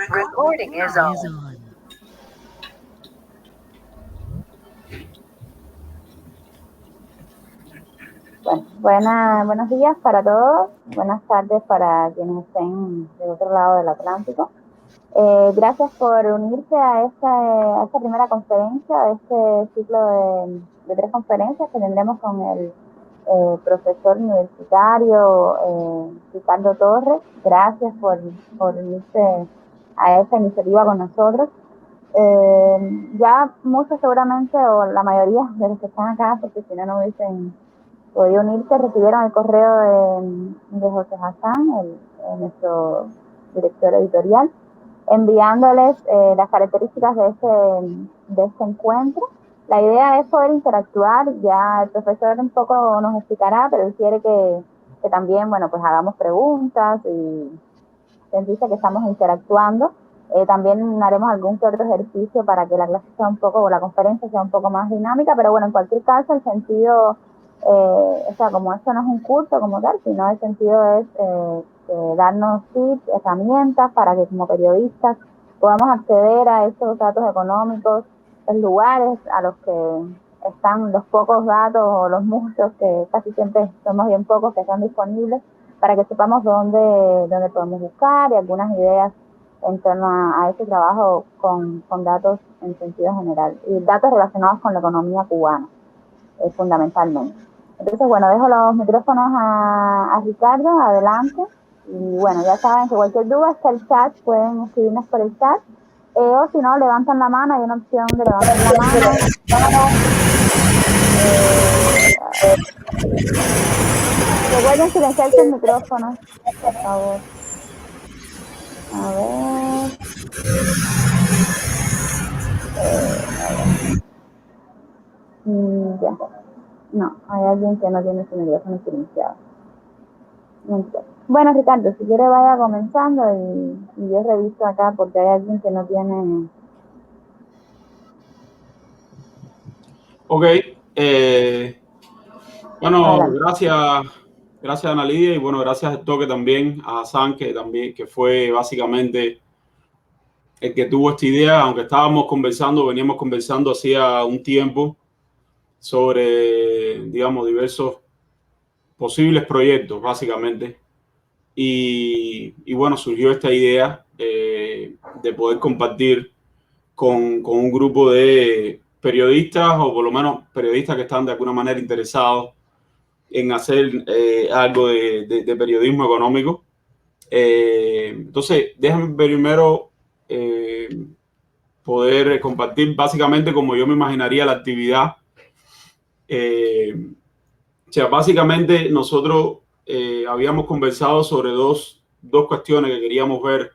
Recording is on. Bueno, buenos días para todos, buenas tardes para quienes estén del otro lado del Atlántico. Gracias por unirse a esta primera conferencia, a este ciclo de 3 conferencias que tendremos con el profesor universitario Ricardo Torres. Gracias por unirse a esta iniciativa con nosotros. Ya muchos seguramente, o la mayoría de los que están acá, porque si no, no hubiesen podido unirse, recibieron el correo de José Hassan, nuestro director editorial, enviándoles las características de este encuentro. La idea es poder interactuar, ya el profesor un poco nos explicará, pero él quiere que también, bueno, pues hagamos preguntas y sentirse que estamos interactuando. También haremos algún que otro ejercicio para que la clase sea un poco, o la conferencia sea un poco más dinámica, pero bueno, en cualquier caso el sentido, o sea, como esto no es un curso como tal, sino el sentido es darnos tips, herramientas para que como periodistas podamos acceder a estos datos económicos, los lugares a los que están los pocos datos o los muchos, que casi siempre somos bien pocos, que están disponibles, para que sepamos dónde podemos buscar y algunas ideas en torno a ese trabajo con datos en sentido general y datos relacionados con la economía cubana, fundamentalmente. Entonces, bueno, dejo los micrófonos a Ricardo, adelante. Y bueno, ya saben que cualquier duda está el chat, pueden escribirnos por el chat, o si no, levantan la mano, hay una opción de levantar la mano. Recuerden silenciar sus micrófonos, por favor. A ver. Ya. No, hay alguien que no tiene su micrófono silenciado. Bueno, Ricardo, si quiere vaya comenzando y yo reviso acá porque hay alguien que no tiene... Ok. Bueno, gracias Ana Lidia, y bueno, gracias al toque también a Hassan, que fue básicamente el que tuvo esta idea, aunque veníamos conversando hacía un tiempo sobre, digamos, diversos posibles proyectos, básicamente. Y bueno, surgió esta idea de poder compartir con un grupo de periodistas, o por lo menos periodistas que están de alguna manera interesados en hacer algo de periodismo económico. Entonces, déjame primero poder compartir básicamente como yo me imaginaría la actividad. O sea, básicamente nosotros habíamos conversado sobre dos cuestiones que queríamos ver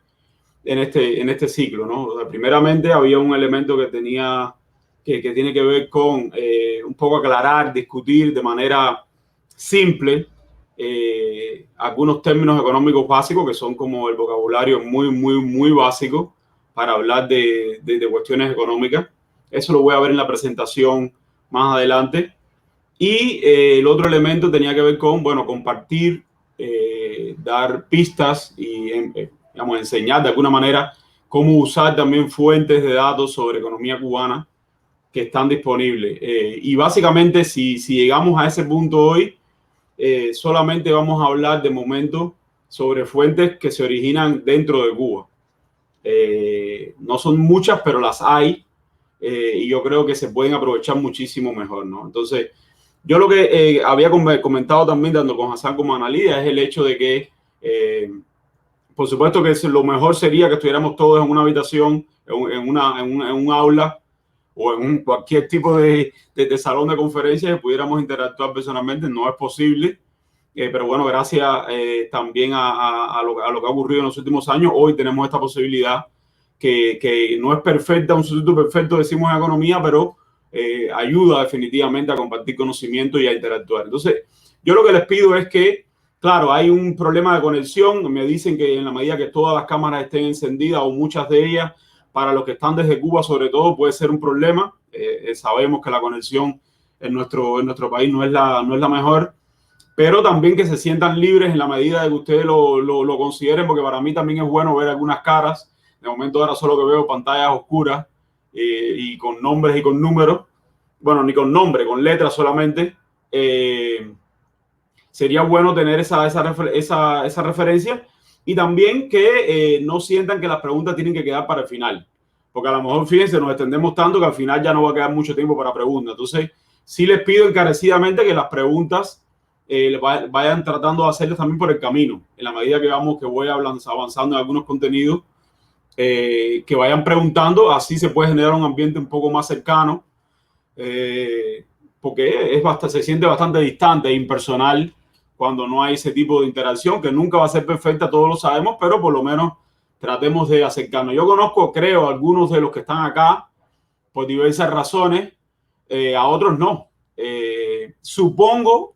en este ciclo, ¿no? O sea, primeramente había un elemento que tiene que ver con un poco aclarar, discutir de manera simple algunos términos económicos básicos que son como el vocabulario muy básico para hablar de cuestiones económicas. Eso lo voy a ver en la presentación más adelante. Y el otro elemento tenía que ver con, bueno, compartir, dar pistas y, digamos, enseñar de alguna manera cómo usar también fuentes de datos sobre economía cubana que están disponibles. Y básicamente, si llegamos a ese punto hoy, solamente vamos a hablar de momento sobre fuentes que se originan dentro de Cuba. No son muchas, pero las hay, y yo creo que se pueden aprovechar muchísimo mejor, ¿no? Entonces, yo lo que había comentado también, tanto con Hassan como Ana Lidia, es el hecho de que, por supuesto que lo mejor sería que estuviéramos todos en una habitación, en un aula o en cualquier tipo de salón de conferencias y pudiéramos interactuar personalmente. No es posible, pero bueno, gracias también a lo que ha ocurrido en los últimos años, hoy tenemos esta posibilidad que no es perfecta, un sustituto perfecto, decimos en economía, pero ayuda definitivamente a compartir conocimiento y a interactuar. Entonces, yo lo que les pido es que, claro, hay un problema de conexión. Me dicen que en la medida que todas las cámaras estén encendidas, o muchas de ellas, para los que están desde Cuba sobre todo, puede ser un problema. Sabemos que la conexión en nuestro país no es la mejor, pero también que se sientan libres en la medida de que ustedes lo consideren, porque para mí también es bueno ver algunas caras De momento ahora solo que veo pantallas oscuras y con nombres y con números. Bueno, ni con nombre, con letras solamente. Sería bueno tener esa referencia y también que no sientan que las preguntas tienen que quedar para el final. Porque a lo mejor, fíjense, nos extendemos tanto que al final ya no va a quedar mucho tiempo para preguntas. Entonces, sí les pido encarecidamente que las preguntas vayan tratando de hacerlas también por el camino. En la medida que voy avanzando en algunos contenidos, que vayan preguntando, así se puede generar un ambiente un poco más cercano, porque se siente bastante distante e impersonal cuando no hay ese tipo de interacción, que nunca va a ser perfecta, todos lo sabemos, pero por lo menos tratemos de acercarnos. Yo conozco, creo, algunos de los que están acá por diversas razones, a otros no. Supongo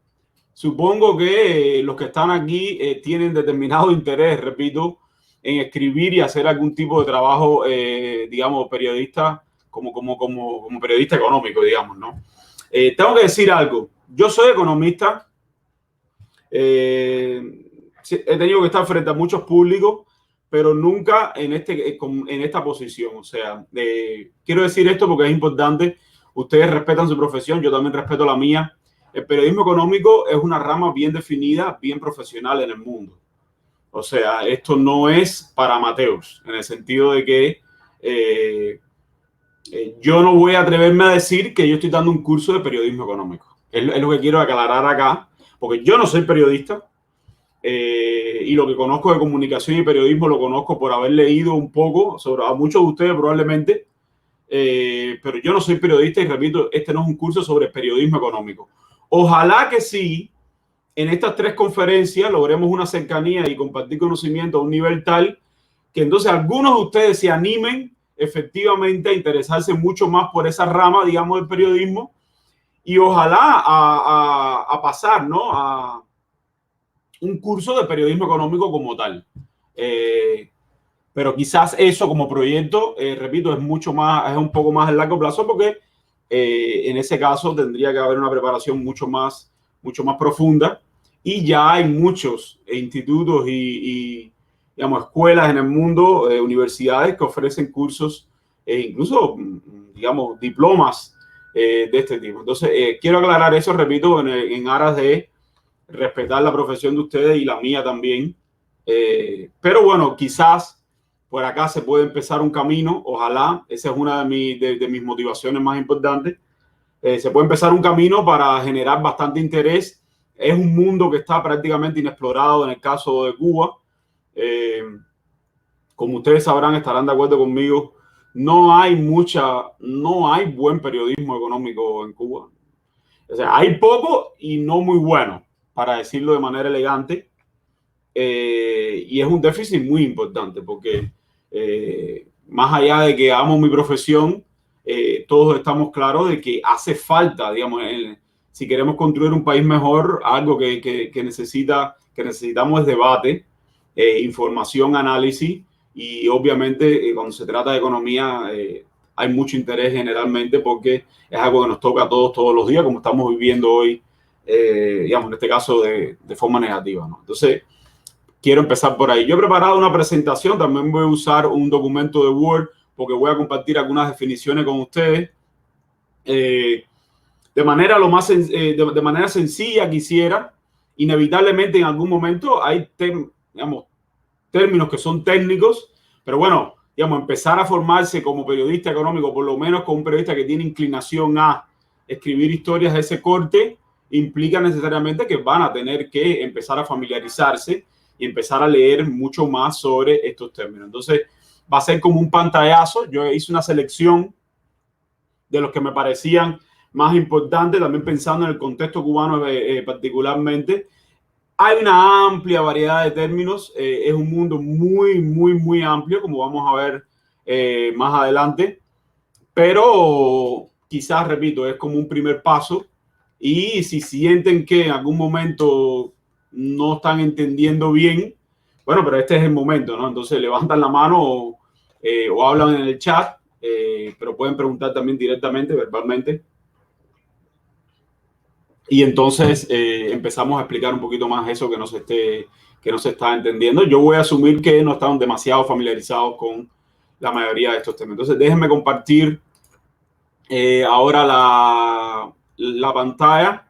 que los que están aquí tienen determinado interés, repito, en escribir y hacer algún tipo de trabajo, digamos, periodista, como periodista económico, digamos, ¿no? Tengo que decir algo. Yo soy economista. He tenido que estar frente a muchos públicos, pero nunca en esta posición. O sea, quiero decir esto porque es importante. Ustedes respetan su profesión, yo también respeto la mía. El periodismo económico es una rama bien definida, bien profesional en el mundo. O sea, esto no es para amateurs, en el sentido de que yo no voy a atreverme a decir que yo estoy dando un curso de periodismo económico. Es lo que quiero aclarar acá, porque yo no soy periodista y lo que conozco de comunicación y periodismo lo conozco por haber leído un poco a muchos de ustedes probablemente, pero yo no soy periodista y repito, este no es un curso sobre periodismo económico. Ojalá que sí, en estas 3 conferencias logremos una cercanía y compartir conocimiento a un nivel tal que entonces algunos de ustedes se animen efectivamente a interesarse mucho más por esa rama, digamos, del periodismo y ojalá a pasar, ¿no?, a un curso de periodismo económico como tal. Pero quizás eso como proyecto, repito, es un poco más a largo plazo porque en ese caso tendría que haber una preparación mucho más profunda y ya hay muchos institutos y digamos, escuelas en el mundo, universidades que ofrecen cursos e incluso, digamos, diplomas de este tipo. Entonces, quiero aclarar eso, repito, en aras de respetar la profesión de ustedes y la mía también. Pero bueno, quizás por acá se puede empezar un camino, ojalá, esa es una de mis motivaciones más importantes. Se puede empezar un camino para generar bastante interés. Es un mundo que está prácticamente inexplorado en el caso de Cuba. Como ustedes sabrán, estarán de acuerdo conmigo, no hay buen periodismo económico en Cuba. O sea, hay poco y no muy bueno, para decirlo de manera elegante. Y es un déficit muy importante porque más allá de que amo mi profesión, todos estamos claros de que hace falta, digamos, si queremos construir un país mejor, algo que necesitamos es debate, información, análisis y obviamente cuando se trata de economía hay mucho interés generalmente porque es algo que nos toca a todos los días, como estamos viviendo hoy, digamos, en este caso de forma negativa, ¿no? Entonces, quiero empezar por ahí. Yo he preparado una presentación, también voy a usar un documento de Word porque voy a compartir algunas definiciones con ustedes. De manera sencilla quisiera, inevitablemente en algún momento hay términos que son técnicos, pero bueno, digamos, empezar a formarse como periodista económico, por lo menos como un periodista que tiene inclinación a escribir historias de ese corte, implica necesariamente que van a tener que empezar a familiarizarse y empezar a leer mucho más sobre estos términos. Entonces, va a ser como un pantallazo. Yo hice una selección de los que me parecían más importantes, también pensando en el contexto cubano particularmente. Hay una amplia variedad de términos. Es un mundo muy amplio, como vamos a ver más adelante. Pero quizás, repito, es como un primer paso. Y si sienten que en algún momento no están entendiendo bien, bueno, pero este es el momento, ¿no? Entonces levantan la mano o hablan en el chat, pero pueden preguntar también directamente, verbalmente. Y entonces empezamos a explicar un poquito más eso que no se está entendiendo. Yo voy a asumir que no están demasiado familiarizados con la mayoría de estos temas. Entonces, déjenme compartir ahora la pantalla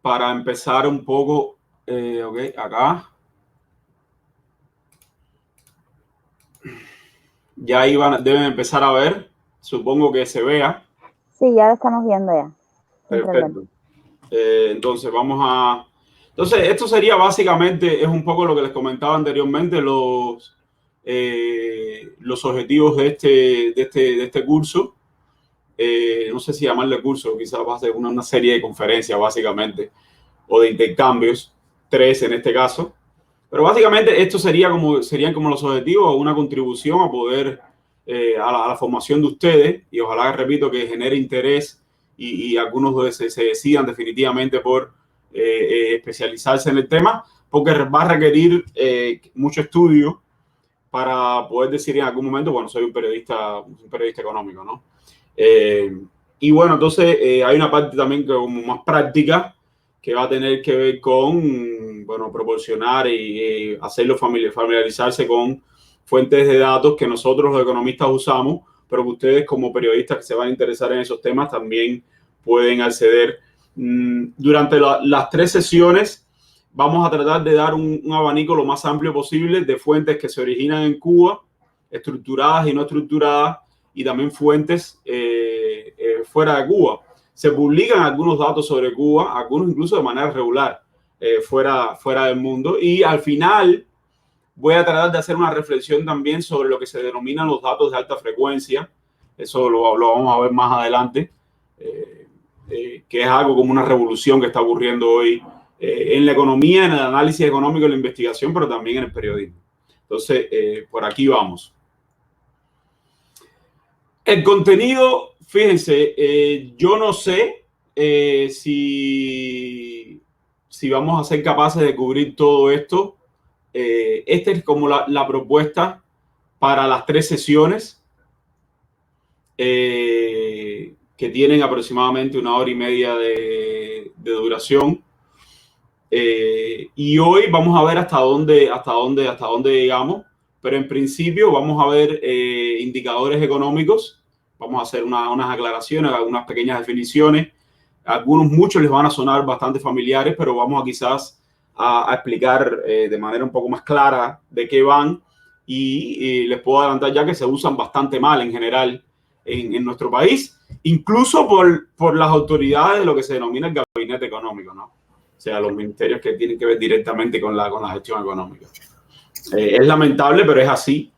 para empezar un poco. Ok, acá. Ya ahí deben empezar a ver. Supongo que se vea. Sí, ya lo estamos viendo ya. Perfecto. Entonces, Entonces, esto sería básicamente, es un poco lo que les comentaba anteriormente, los objetivos de este curso. No sé si llamarle curso, quizás va a ser una serie de conferencias, básicamente, o de intercambios, 3 en este caso. Pero básicamente esto serían como los objetivos, una contribución a poder, a la formación de ustedes, y ojalá, repito, que genere interés y algunos se decidan definitivamente por especializarse en el tema, porque va a requerir mucho estudio para poder decir en algún momento, bueno, soy un periodista económico, ¿no? Y bueno, entonces hay una parte también que como más práctica, que va a tener que ver con, bueno, proporcionar y hacerlo familiarizarse con fuentes de datos que nosotros los economistas usamos, pero que ustedes como periodistas que se van a interesar en esos temas también pueden acceder. Durante las 3 sesiones vamos a tratar de dar un abanico lo más amplio posible de fuentes que se originan en Cuba, estructuradas y no estructuradas, y también fuentes fuera de Cuba. Se publican algunos datos sobre Cuba, algunos incluso de manera regular, fuera del mundo. Y al final voy a tratar de hacer una reflexión también sobre lo que se denominan los datos de alta frecuencia. Eso lo vamos a ver más adelante, que es algo como una revolución que está ocurriendo hoy en la economía, en el análisis económico, en la investigación, pero también en el periodismo. Entonces, por aquí vamos. El contenido, fíjense, yo no sé si vamos a ser capaces de cubrir todo esto. Esta es como la propuesta para las 3 sesiones, que tienen aproximadamente 1 hora y media de duración. Y hoy vamos a ver hasta dónde llegamos, pero en principio vamos a ver indicadores económicos. Vamos a hacer unas aclaraciones, algunas pequeñas definiciones. Muchos les van a sonar bastante familiares, pero vamos a quizás a explicar de manera un poco más clara de qué van, y les puedo adelantar ya que se usan bastante mal en general en nuestro país, incluso por las autoridades de lo que se denomina el gabinete económico, ¿no? O sea, los ministerios que tienen que ver directamente con la gestión económica. Es lamentable, pero es así.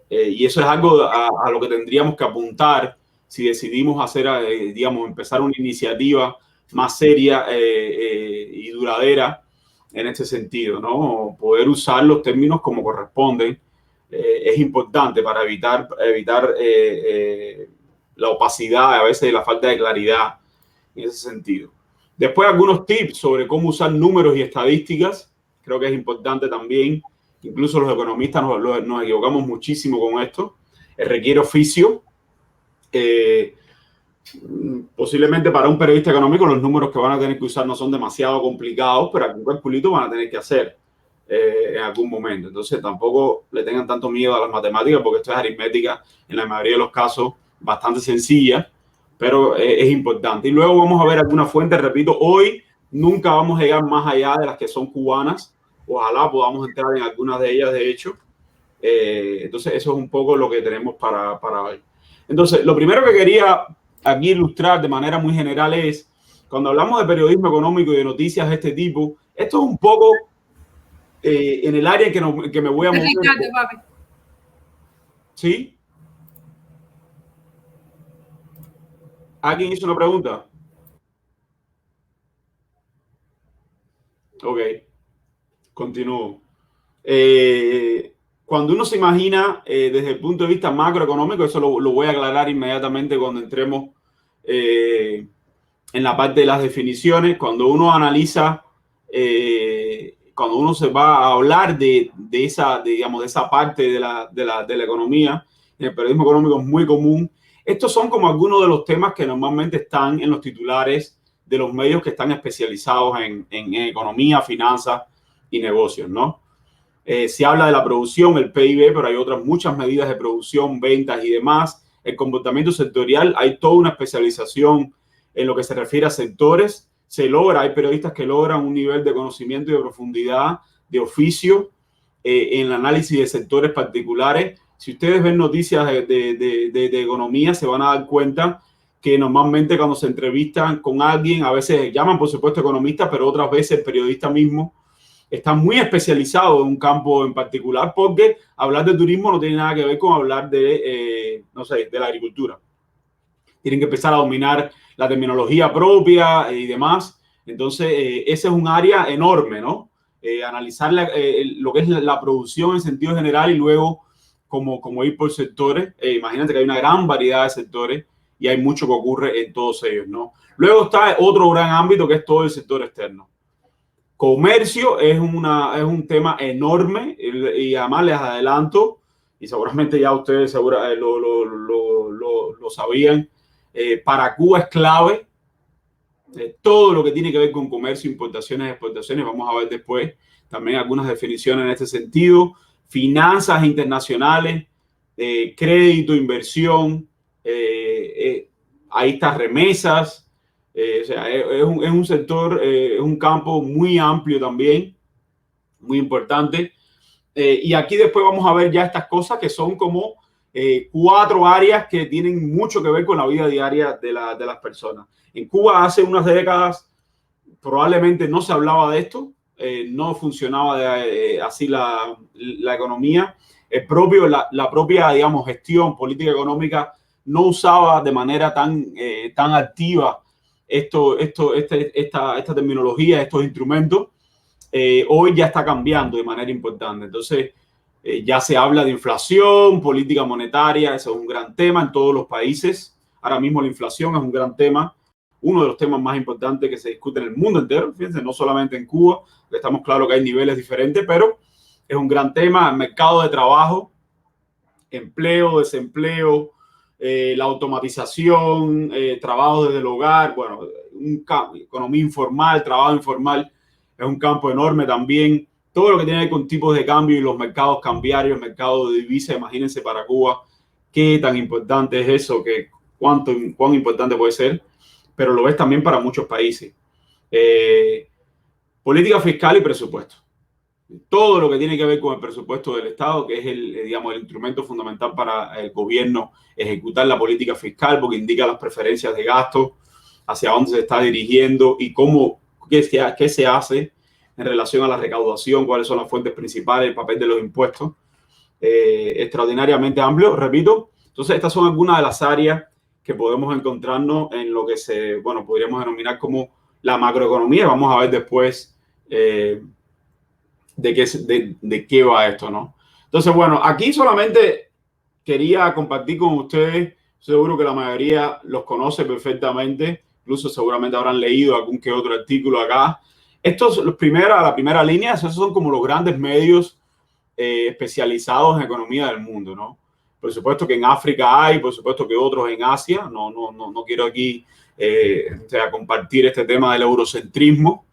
Y eso es algo a lo que tendríamos que apuntar si decidimos hacer, digamos, empezar una iniciativa más seria y duradera en este sentido, ¿no? Poder usar los términos como corresponden es importante para evitar la opacidad, a veces la falta de claridad en ese sentido. Después, algunos tips sobre cómo usar números y estadísticas. Creo que es importante también. Incluso los economistas nos equivocamos muchísimo con esto. Requiere oficio. Posiblemente para un periodista económico los números que van a tener que usar no son demasiado complicados, pero algún calculito van a tener que hacer en algún momento. Entonces tampoco le tengan tanto miedo a las matemáticas, porque esto es aritmética en la mayoría de los casos bastante sencilla, pero es importante. Y luego vamos a ver algunas fuentes. Repito, hoy nunca vamos a llegar más allá de las que son cubanas. Ojalá podamos entrar en algunas de ellas, de hecho. Entonces eso es un poco lo que tenemos para hoy. Entonces, lo primero que quería aquí ilustrar de manera muy general es, cuando hablamos de periodismo económico y de noticias de este tipo, esto es un poco en el área que me voy a mover. ¿Sí? ¿Alguien hizo una pregunta? Ok, continúo. Cuando uno se imagina desde el punto de vista macroeconómico, eso lo voy a aclarar inmediatamente cuando entremos en la parte de las definiciones. Cuando uno analiza, cuando uno se va a hablar de esa parte de la economía, en el periodismo económico es muy común. Estos son como algunos de los temas que normalmente están en los titulares de los medios que están especializados en economía, finanzas y negocios, ¿no? Se habla de la producción, el PIB, pero hay otras muchas medidas de producción, ventas y demás. El comportamiento sectorial, hay toda una especialización en lo que se refiere a sectores. Hay periodistas que logran un nivel de conocimiento y de profundidad, de oficio, en el análisis de sectores particulares. Si ustedes ven noticias de economía, se van a dar cuenta que normalmente cuando se entrevistan con alguien, a veces llaman, por supuesto, economistas, pero otras veces el periodista mismo está muy especializado en un campo en particular, porque hablar de turismo no tiene nada que ver con hablar de, no sé, de la agricultura. Tienen que empezar a dominar la terminología propia y demás. Entonces, ese es un área enorme, ¿no? Analizar lo que es la producción en sentido general y luego como ir por sectores. Imagínate que hay una gran variedad de sectores y hay mucho que ocurre en todos ellos, ¿no? Luego está otro gran ámbito que es todo el sector externo. Comercio es un tema enorme y además les adelanto, y seguramente ya ustedes lo sabían, para Cuba es clave todo lo que tiene que ver con comercio, importaciones, exportaciones. Vamos a ver después también algunas definiciones en este sentido. Finanzas internacionales, crédito, inversión, ahí está remesas. O sea, es un sector, es un campo muy amplio también, muy importante. Y aquí después vamos a ver ya estas cosas que son como 4 áreas que tienen mucho que ver con la vida diaria de las personas. En Cuba hace unas décadas probablemente no se hablaba de esto, no funcionaba así la economía. La propia, digamos, gestión política económica no usaba de manera tan activa esta terminología, estos instrumentos. Hoy ya está cambiando de manera importante. Entonces, ya se habla de inflación, política monetaria, eso es un gran tema en todos los países. Ahora mismo la inflación es un gran tema, uno de los temas más importantes que se discute en el mundo entero. Fíjense, no solamente en Cuba, estamos claros que hay niveles diferentes, pero es un gran tema. El mercado de trabajo, empleo, desempleo, la automatización, trabajo desde el hogar, bueno, economía informal, trabajo informal, es un campo enorme también. Todo lo que tiene que ver con tipos de cambio y los mercados cambiarios, el mercado de divisas, imagínense para Cuba qué tan importante es eso, cuán importante puede ser, pero lo ves también para muchos países. Política fiscal y presupuesto. Todo lo que tiene que ver con el presupuesto del Estado, que es el instrumento fundamental para el gobierno ejecutar la política fiscal, porque indica las preferencias de gasto, hacia dónde se está dirigiendo y qué se hace en relación a la recaudación, cuáles son las fuentes principales, el papel de los impuestos. Extraordinariamente amplio, repito. Entonces, estas son algunas de las áreas que podemos encontrarnos en lo que podríamos denominar como la macroeconomía. Vamos a ver después de qué va esto, ¿no? Entonces, bueno, aquí solamente quería compartir con ustedes, seguro que la mayoría los conoce perfectamente, incluso seguramente habrán leído algún que otro artículo acá. Estos, la primera línea, esos son como los grandes medios especializados en economía del mundo, ¿no? Por supuesto que en África hay, por supuesto que otros en Asia. No quiero aquí compartir este tema del eurocentrismo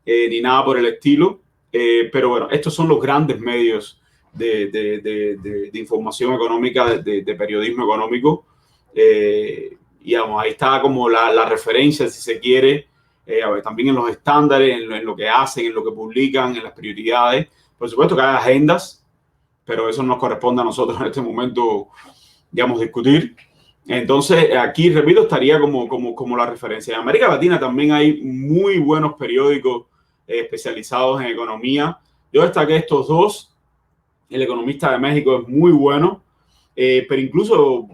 ni nada por el estilo. Pero bueno, estos son los grandes medios de información económica, de periodismo económico. Y vamos, ahí está como la referencia, si se quiere, también en los estándares, en lo que hacen, en lo que publican, en las prioridades. Por supuesto que hay agendas, pero eso no nos corresponde a nosotros en este momento, digamos, discutir. Entonces, aquí, repito, estaría como la referencia. En América Latina también hay muy buenos periódicos especializados en economía. Yo destaqué estos dos. El Economista de México es muy bueno, pero incluso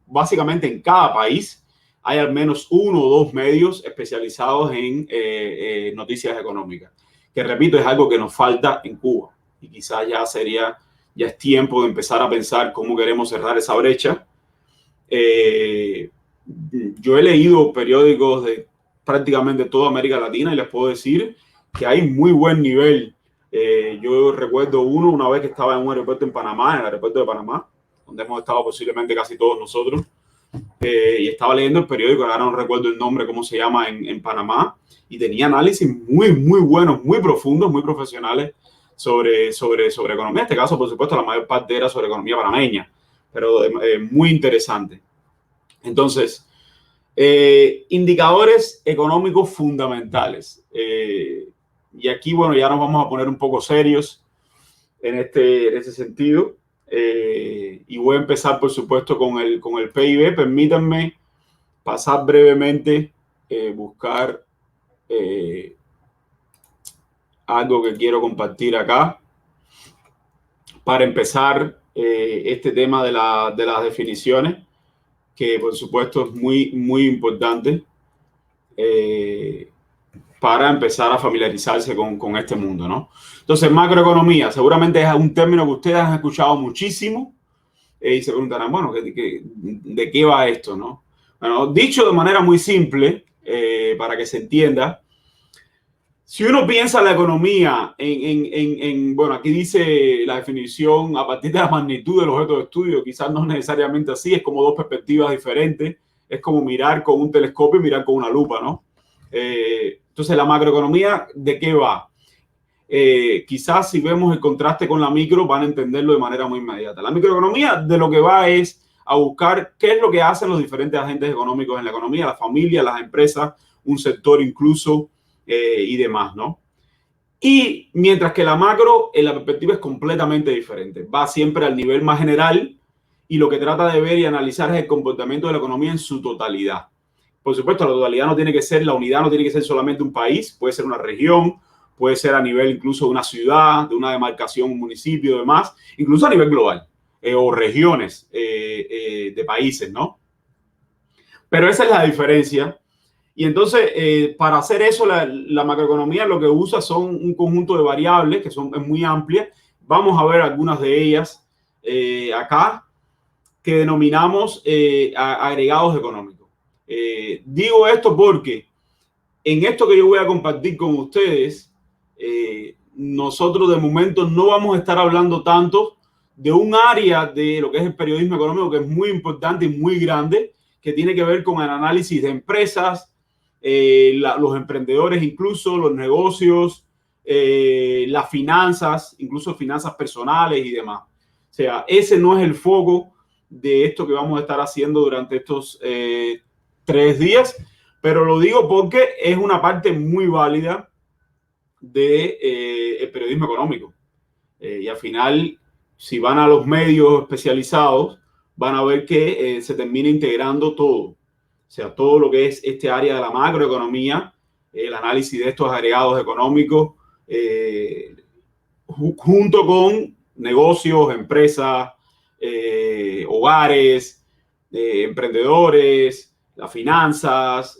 básicamente en cada país hay al menos 1 o 2 medios especializados en noticias económicas, que repito, es algo que nos falta en Cuba y quizás ya es tiempo de empezar a pensar cómo queremos cerrar esa brecha. Yo he leído periódicos de prácticamente toda América Latina y les puedo decir que hay muy buen nivel. Yo recuerdo una vez que estaba en un aeropuerto en Panamá, en el aeropuerto de Panamá, donde hemos estado posiblemente casi todos nosotros, y estaba leyendo el periódico, ahora no recuerdo el nombre, cómo se llama en Panamá, y tenía análisis muy buenos, muy profundos, muy profesionales sobre economía. En este caso, por supuesto, la mayor parte era sobre economía panameña, pero muy interesante. Entonces, indicadores económicos fundamentales. Y aquí, bueno, ya nos vamos a poner un poco serios en este sentido. Y voy a empezar, por supuesto, con el PIB. Permítanme pasar brevemente, buscar algo que quiero compartir acá para empezar este tema de las definiciones, que por supuesto es muy importante para empezar a familiarizarse con este mundo, ¿no? Entonces, macroeconomía seguramente es un término que ustedes han escuchado muchísimo y se preguntarán, bueno, ¿de qué va esto, no? Bueno, dicho de manera muy simple, para que se entienda, si uno piensa la economía bueno, aquí dice la definición a partir de la magnitud del objeto de estudio, quizás no necesariamente así, es como dos perspectivas diferentes, es como mirar con un telescopio y mirar con una lupa, ¿no? Entonces, la macroeconomía, ¿de qué va? Quizás si vemos el contraste con la micro van a entenderlo de manera muy inmediata. La microeconomía de lo que va es a buscar qué es lo que hacen los diferentes agentes económicos en la economía, la familia, las empresas, un sector incluso y demás, ¿no? Y mientras que la macro, en la perspectiva es completamente diferente. Va siempre al nivel más general y lo que trata de ver y analizar es el comportamiento de la economía en su totalidad. Por supuesto, la totalidad no tiene que ser, la unidad no tiene que ser solamente un país, puede ser una región, puede ser a nivel incluso de una ciudad, de una demarcación, un municipio y demás, incluso a nivel global o regiones de países, ¿no? Pero esa es la diferencia. Y entonces, para hacer eso, la macroeconomía lo que usa son un conjunto de variables que son muy amplias. Vamos a ver algunas de ellas acá, que denominamos agregados económicos. Digo esto porque en esto que yo voy a compartir con ustedes, nosotros de momento no vamos a estar hablando tanto de un área de lo que es el periodismo económico que es muy importante y muy grande, que tiene que ver con el análisis de empresas, los emprendedores, incluso los negocios, las finanzas, incluso finanzas personales y demás. O sea, ese no es el foco de esto que vamos a estar haciendo durante estos 3 días, pero lo digo porque es una parte muy válida del periodismo económico. Y al final, si van a los medios especializados, van a ver que se termina integrando todo. O sea, todo lo que es este área de la macroeconomía, el análisis de estos agregados económicos, junto con negocios, empresas, hogares, emprendedores, las finanzas,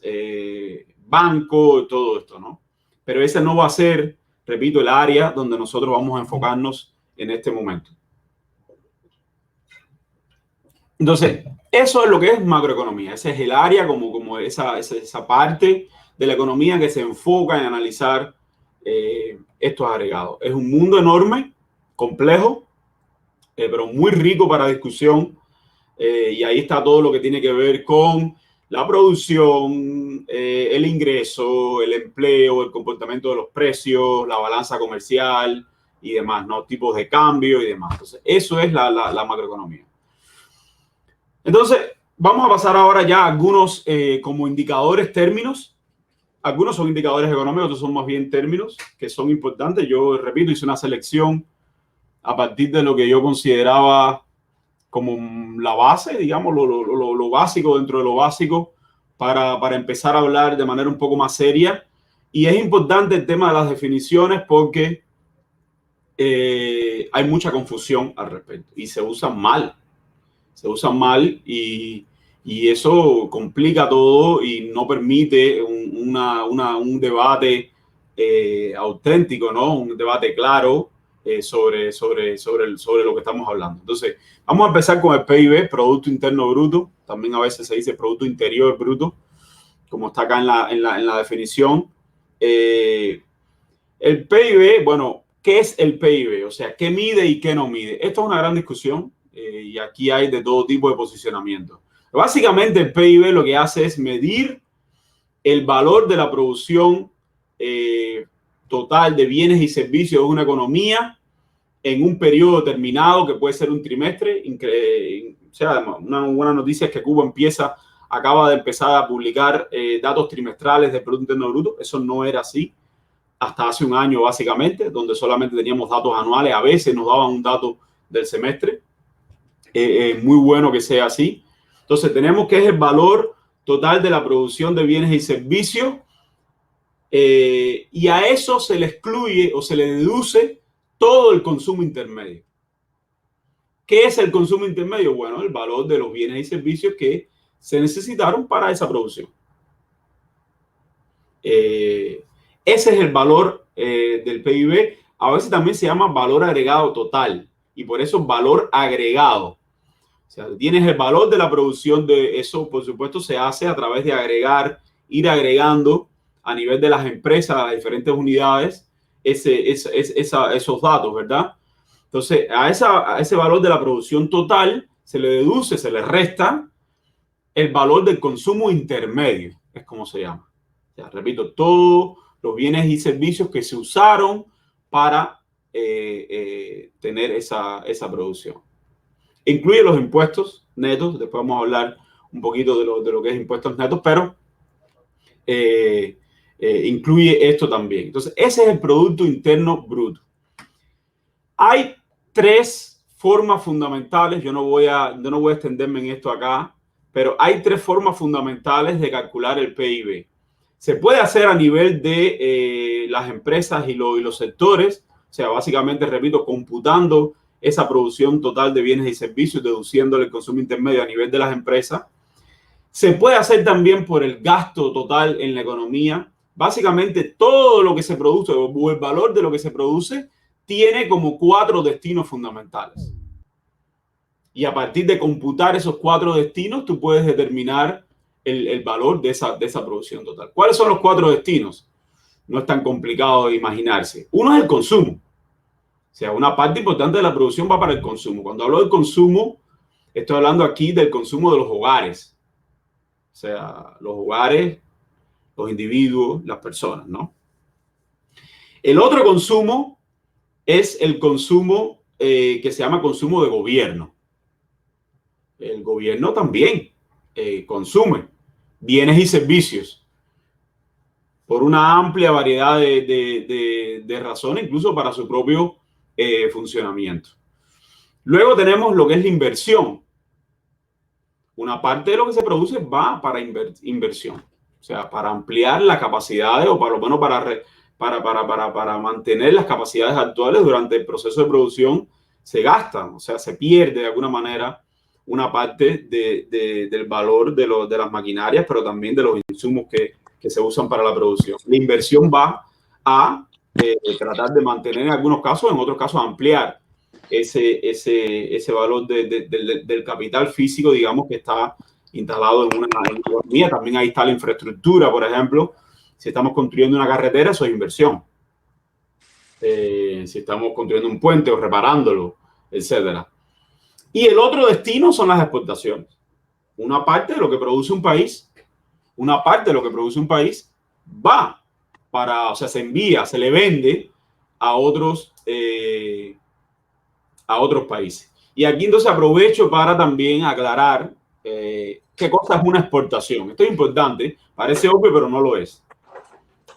banco, todo esto, ¿no? Pero ese no va a ser, repito, el área donde nosotros vamos a enfocarnos en este momento. Entonces, eso es lo que es macroeconomía. Ese es el área como esa parte de la economía que se enfoca en analizar estos agregados. Es un mundo enorme, complejo, pero muy rico para discusión. Y ahí está todo lo que tiene que ver con la producción, el ingreso, el empleo, el comportamiento de los precios, la balanza comercial y demás, ¿no? Tipos de cambio y demás. Entonces, eso es la macroeconomía. Entonces, vamos a pasar ahora ya a algunos como indicadores, términos. Algunos son indicadores económicos, otros son más bien términos que son importantes. Yo, repito, hice una selección a partir de lo que yo consideraba como la base, digamos, lo básico dentro de lo básico para empezar a hablar de manera un poco más seria. Y es importante el tema de las definiciones porque hay mucha confusión al respecto y se usan mal. Se usan mal y eso complica todo y no permite un debate auténtico, ¿no? Un debate claro sobre lo que estamos hablando. Entonces, vamos a empezar con el PIB, Producto Interno Bruto. También a veces se dice Producto Interior Bruto, como está acá en la definición. El PIB, bueno, ¿qué es el PIB? O sea, ¿qué mide y qué no mide? Esto es una gran discusión. Y aquí hay de todo tipo de posicionamiento. Básicamente el PIB lo que hace es medir el valor de la producción total de bienes y servicios de una economía en un periodo determinado, que puede ser un trimestre. O sea, una buena noticia es que Cuba acaba de empezar a publicar datos trimestrales del Producto Interno Bruto. Eso no era así hasta hace un año, básicamente, donde solamente teníamos datos anuales. A veces nos daban un dato del semestre. Muy bueno que sea así. Entonces tenemos que es el valor total de la producción de bienes y servicios, y a eso se le excluye o se le deduce todo el consumo intermedio. ¿Qué es el consumo intermedio? Bueno, el valor de los bienes y servicios que se necesitaron para esa producción. Ese es el valor del PIB. A veces también se llama valor agregado total, y por eso valor agregado. O sea, tienes el valor de la producción de eso, por supuesto, se hace a través de ir agregando a nivel de las empresas, a las diferentes unidades, esos datos, ¿verdad? Entonces, a ese valor de la producción total se le deduce, se le resta el valor del consumo intermedio, es como se llama. O sea, repito, todos los bienes y servicios que se usaron para tener esa producción. Incluye los impuestos netos. Después vamos a hablar un poquito de lo que es impuestos netos, pero incluye esto también. Entonces, ese es el Producto Interno Bruto. Hay tres formas fundamentales. Yo no voy a extenderme en esto acá, pero hay tres formas fundamentales de calcular el PIB. Se puede hacer a nivel de las empresas y los sectores. O sea, básicamente, repito, computando esa producción total de bienes y servicios, deduciéndole el consumo intermedio a nivel de las empresas. Se puede hacer también por el gasto total en la economía. Básicamente, todo lo que se produce o el valor de lo que se produce tiene como 4 destinos fundamentales. Y a partir de computar esos 4 destinos, tú puedes determinar el valor de esa producción total. ¿Cuáles son los 4 destinos? No es tan complicado de imaginarse. Uno es el consumo. O sea, una parte importante de la producción va para el consumo. Cuando hablo del consumo, estoy hablando aquí del consumo de los hogares. O sea, los hogares, los individuos, las personas, ¿no? El otro consumo es el consumo que se llama consumo de gobierno. El gobierno también consume bienes y servicios por una amplia variedad de razones, incluso para su propio funcionamiento. Luego tenemos lo que es la inversión. Una parte de lo que se produce va para inversión, o sea, para ampliar las capacidades, o por lo menos para mantener las capacidades actuales durante el proceso de producción. Se gasta, o sea, se pierde de alguna manera una parte del valor de las maquinarias, pero también de los insumos que se usan para la producción. La inversión va a tratar de mantener en algunos casos, en otros casos ampliar ese valor del capital físico, digamos, que está instalado en una economía. También ahí está la infraestructura, por ejemplo. Si estamos construyendo una carretera, eso es inversión. Si estamos construyendo un puente o reparándolo, etcétera. Y el otro destino son las exportaciones. Una parte de lo que produce un país, va para, o sea, se envía, se le vende a otros países. Y aquí entonces aprovecho para también aclarar qué cosa es una exportación. Esto es importante, parece obvio, pero no lo es.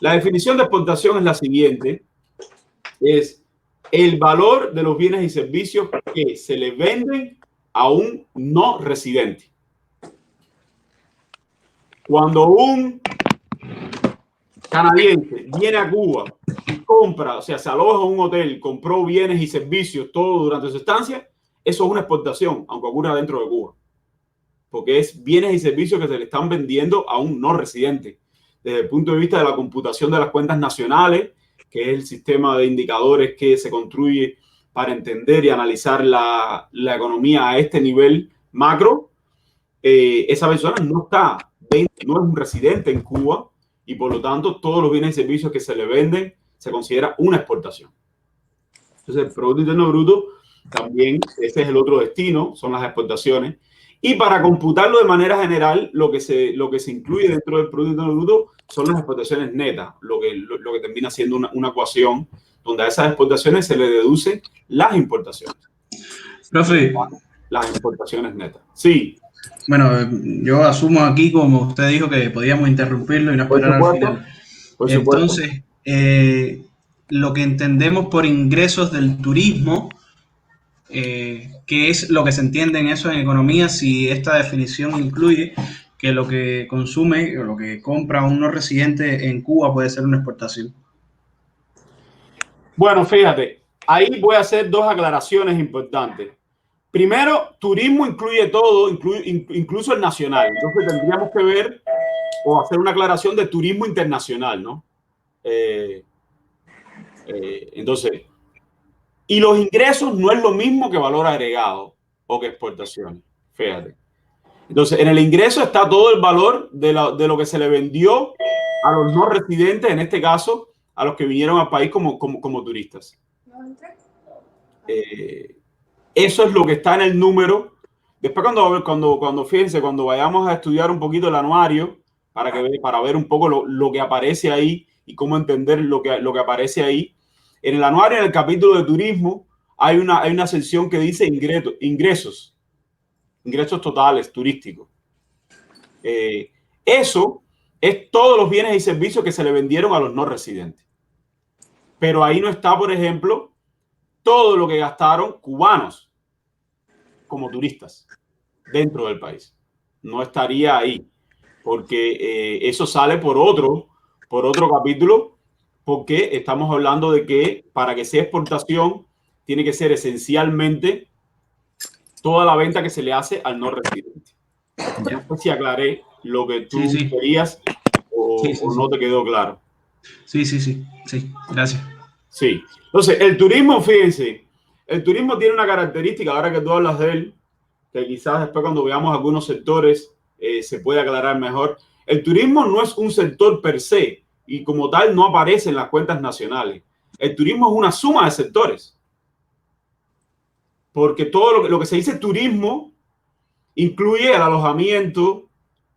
La definición de exportación es la siguiente: es el valor de los bienes y servicios que se le venden a un no residente. Cuando un canadiense viene a Cuba y compra, o sea, se aloja en un hotel, compró bienes y servicios todo durante su estancia, eso es una exportación, aunque ocurra dentro de Cuba, porque es bienes y servicios que se le están vendiendo a un no residente. Desde el punto de vista de la computación de las cuentas nacionales, que es el sistema de indicadores que se construye para entender y analizar la economía a este nivel macro, esa persona no es un residente en Cuba, y por lo tanto todos los bienes y servicios que se le venden se considera una exportación. Entonces el Producto Interno Bruto también, ese es el otro destino, son las exportaciones. Y para computarlo de manera general, lo que se incluye dentro del Producto Interno Bruto son las exportaciones netas, lo que termina siendo una ecuación donde a esas exportaciones se le deducen las importaciones. Profe. Las importaciones netas. Sí. Bueno, yo asumo aquí, como usted dijo, que podíamos interrumpirlo y no esperar al final. Entonces, lo que entendemos por ingresos del turismo, ¿qué es lo que se entiende en eso en economía? Si esta definición incluye que lo que consume o lo que compra un no residente en Cuba puede ser una exportación. Bueno, fíjate, ahí voy a hacer dos aclaraciones importantes. Primero, turismo incluye todo, incluso el nacional. Entonces tendríamos que ver o hacer una aclaración de turismo internacional, ¿no? Entonces, y los ingresos no es lo mismo que valor agregado o que exportaciones. Fíjate. Entonces, en el ingreso está todo el valor de lo que se le vendió a los no residentes, en este caso, a los que vinieron al país como turistas. Eso es lo que está en el número. Después fíjense, cuando vayamos a estudiar un poquito el anuario, para ver un poco lo que aparece ahí y cómo entender lo que aparece ahí. En el anuario, en el capítulo de turismo, hay una sección que dice ingresos totales turísticos. Eso es todos los bienes y servicios que se le vendieron a los no residentes. Pero ahí no está, por ejemplo, todo lo que gastaron cubanos como turistas dentro del país. No estaría ahí, porque eso sale por otro capítulo, porque estamos hablando de que para que sea exportación tiene que ser esencialmente toda la venta que se le hace al no residente. No sé si aclaré lo que tú querías o no te quedó claro. Sí, gracias. Sí, entonces el turismo, fíjense, el turismo tiene una característica, ahora que tú hablas de él, que quizás después cuando veamos algunos sectores se puede aclarar mejor. El turismo no es un sector per se y como tal no aparece en las cuentas nacionales. El turismo es una suma de sectores. Porque todo lo que se dice turismo incluye el alojamiento,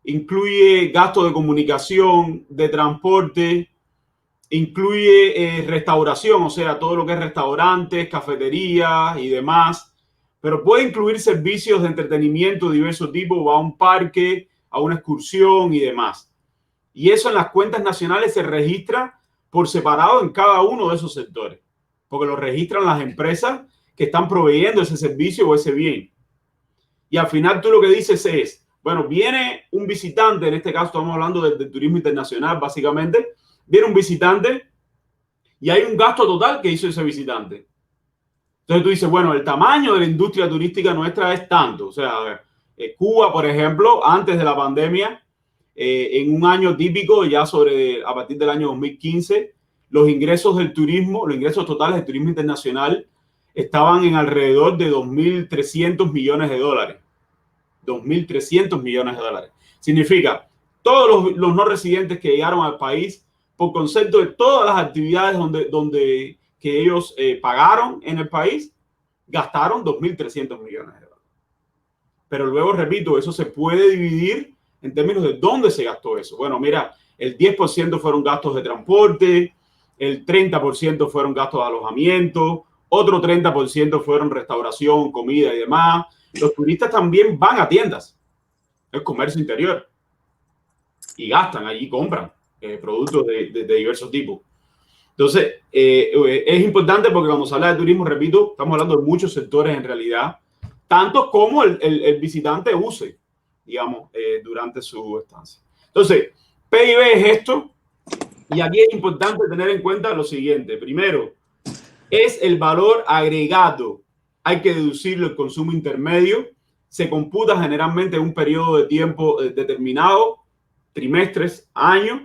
incluye gastos de comunicación, de transporte, incluye restauración, o sea, todo lo que es restaurantes, cafeterías y demás, pero puede incluir servicios de entretenimiento de diversos tipos, va a un parque, a una excursión y demás. Y eso en las cuentas nacionales se registra por separado en cada uno de esos sectores, porque lo registran las empresas que están proveyendo ese servicio o ese bien. Y al final tú lo que dices es, bueno, viene un visitante, en este caso estamos hablando del turismo internacional básicamente, viene un visitante y hay un gasto total que hizo ese visitante. Entonces tú dices, bueno, el tamaño de la industria turística nuestra es tanto. O sea, Cuba, por ejemplo, antes de la pandemia, en un año típico, a partir del año 2015, los ingresos del turismo, los ingresos totales del turismo internacional estaban en alrededor de 2.300 millones de dólares. 2.300 millones de dólares. Significa, todos los no residentes que llegaron al país, por concepto de todas las actividades que ellos pagaron en el país, gastaron 2.300 millones de dólares. Pero luego, repito, eso se puede dividir en términos de dónde se gastó eso. Bueno, mira, el 10% fueron gastos de transporte, el 30% fueron gastos de alojamiento, otro 30% fueron restauración, comida y demás. Los turistas también van a tiendas, el comercio interior, y gastan allí, compran productos de diversos tipos. Entonces, es importante porque cuando se habla de turismo, repito, estamos hablando de muchos sectores en realidad, tanto como el visitante use, digamos, durante su estancia. Entonces, PIB es esto, y aquí es importante tener en cuenta lo siguiente. Primero, es el valor agregado. Hay que deducirlo el consumo intermedio. Se computa generalmente en un periodo de tiempo determinado, trimestres, años.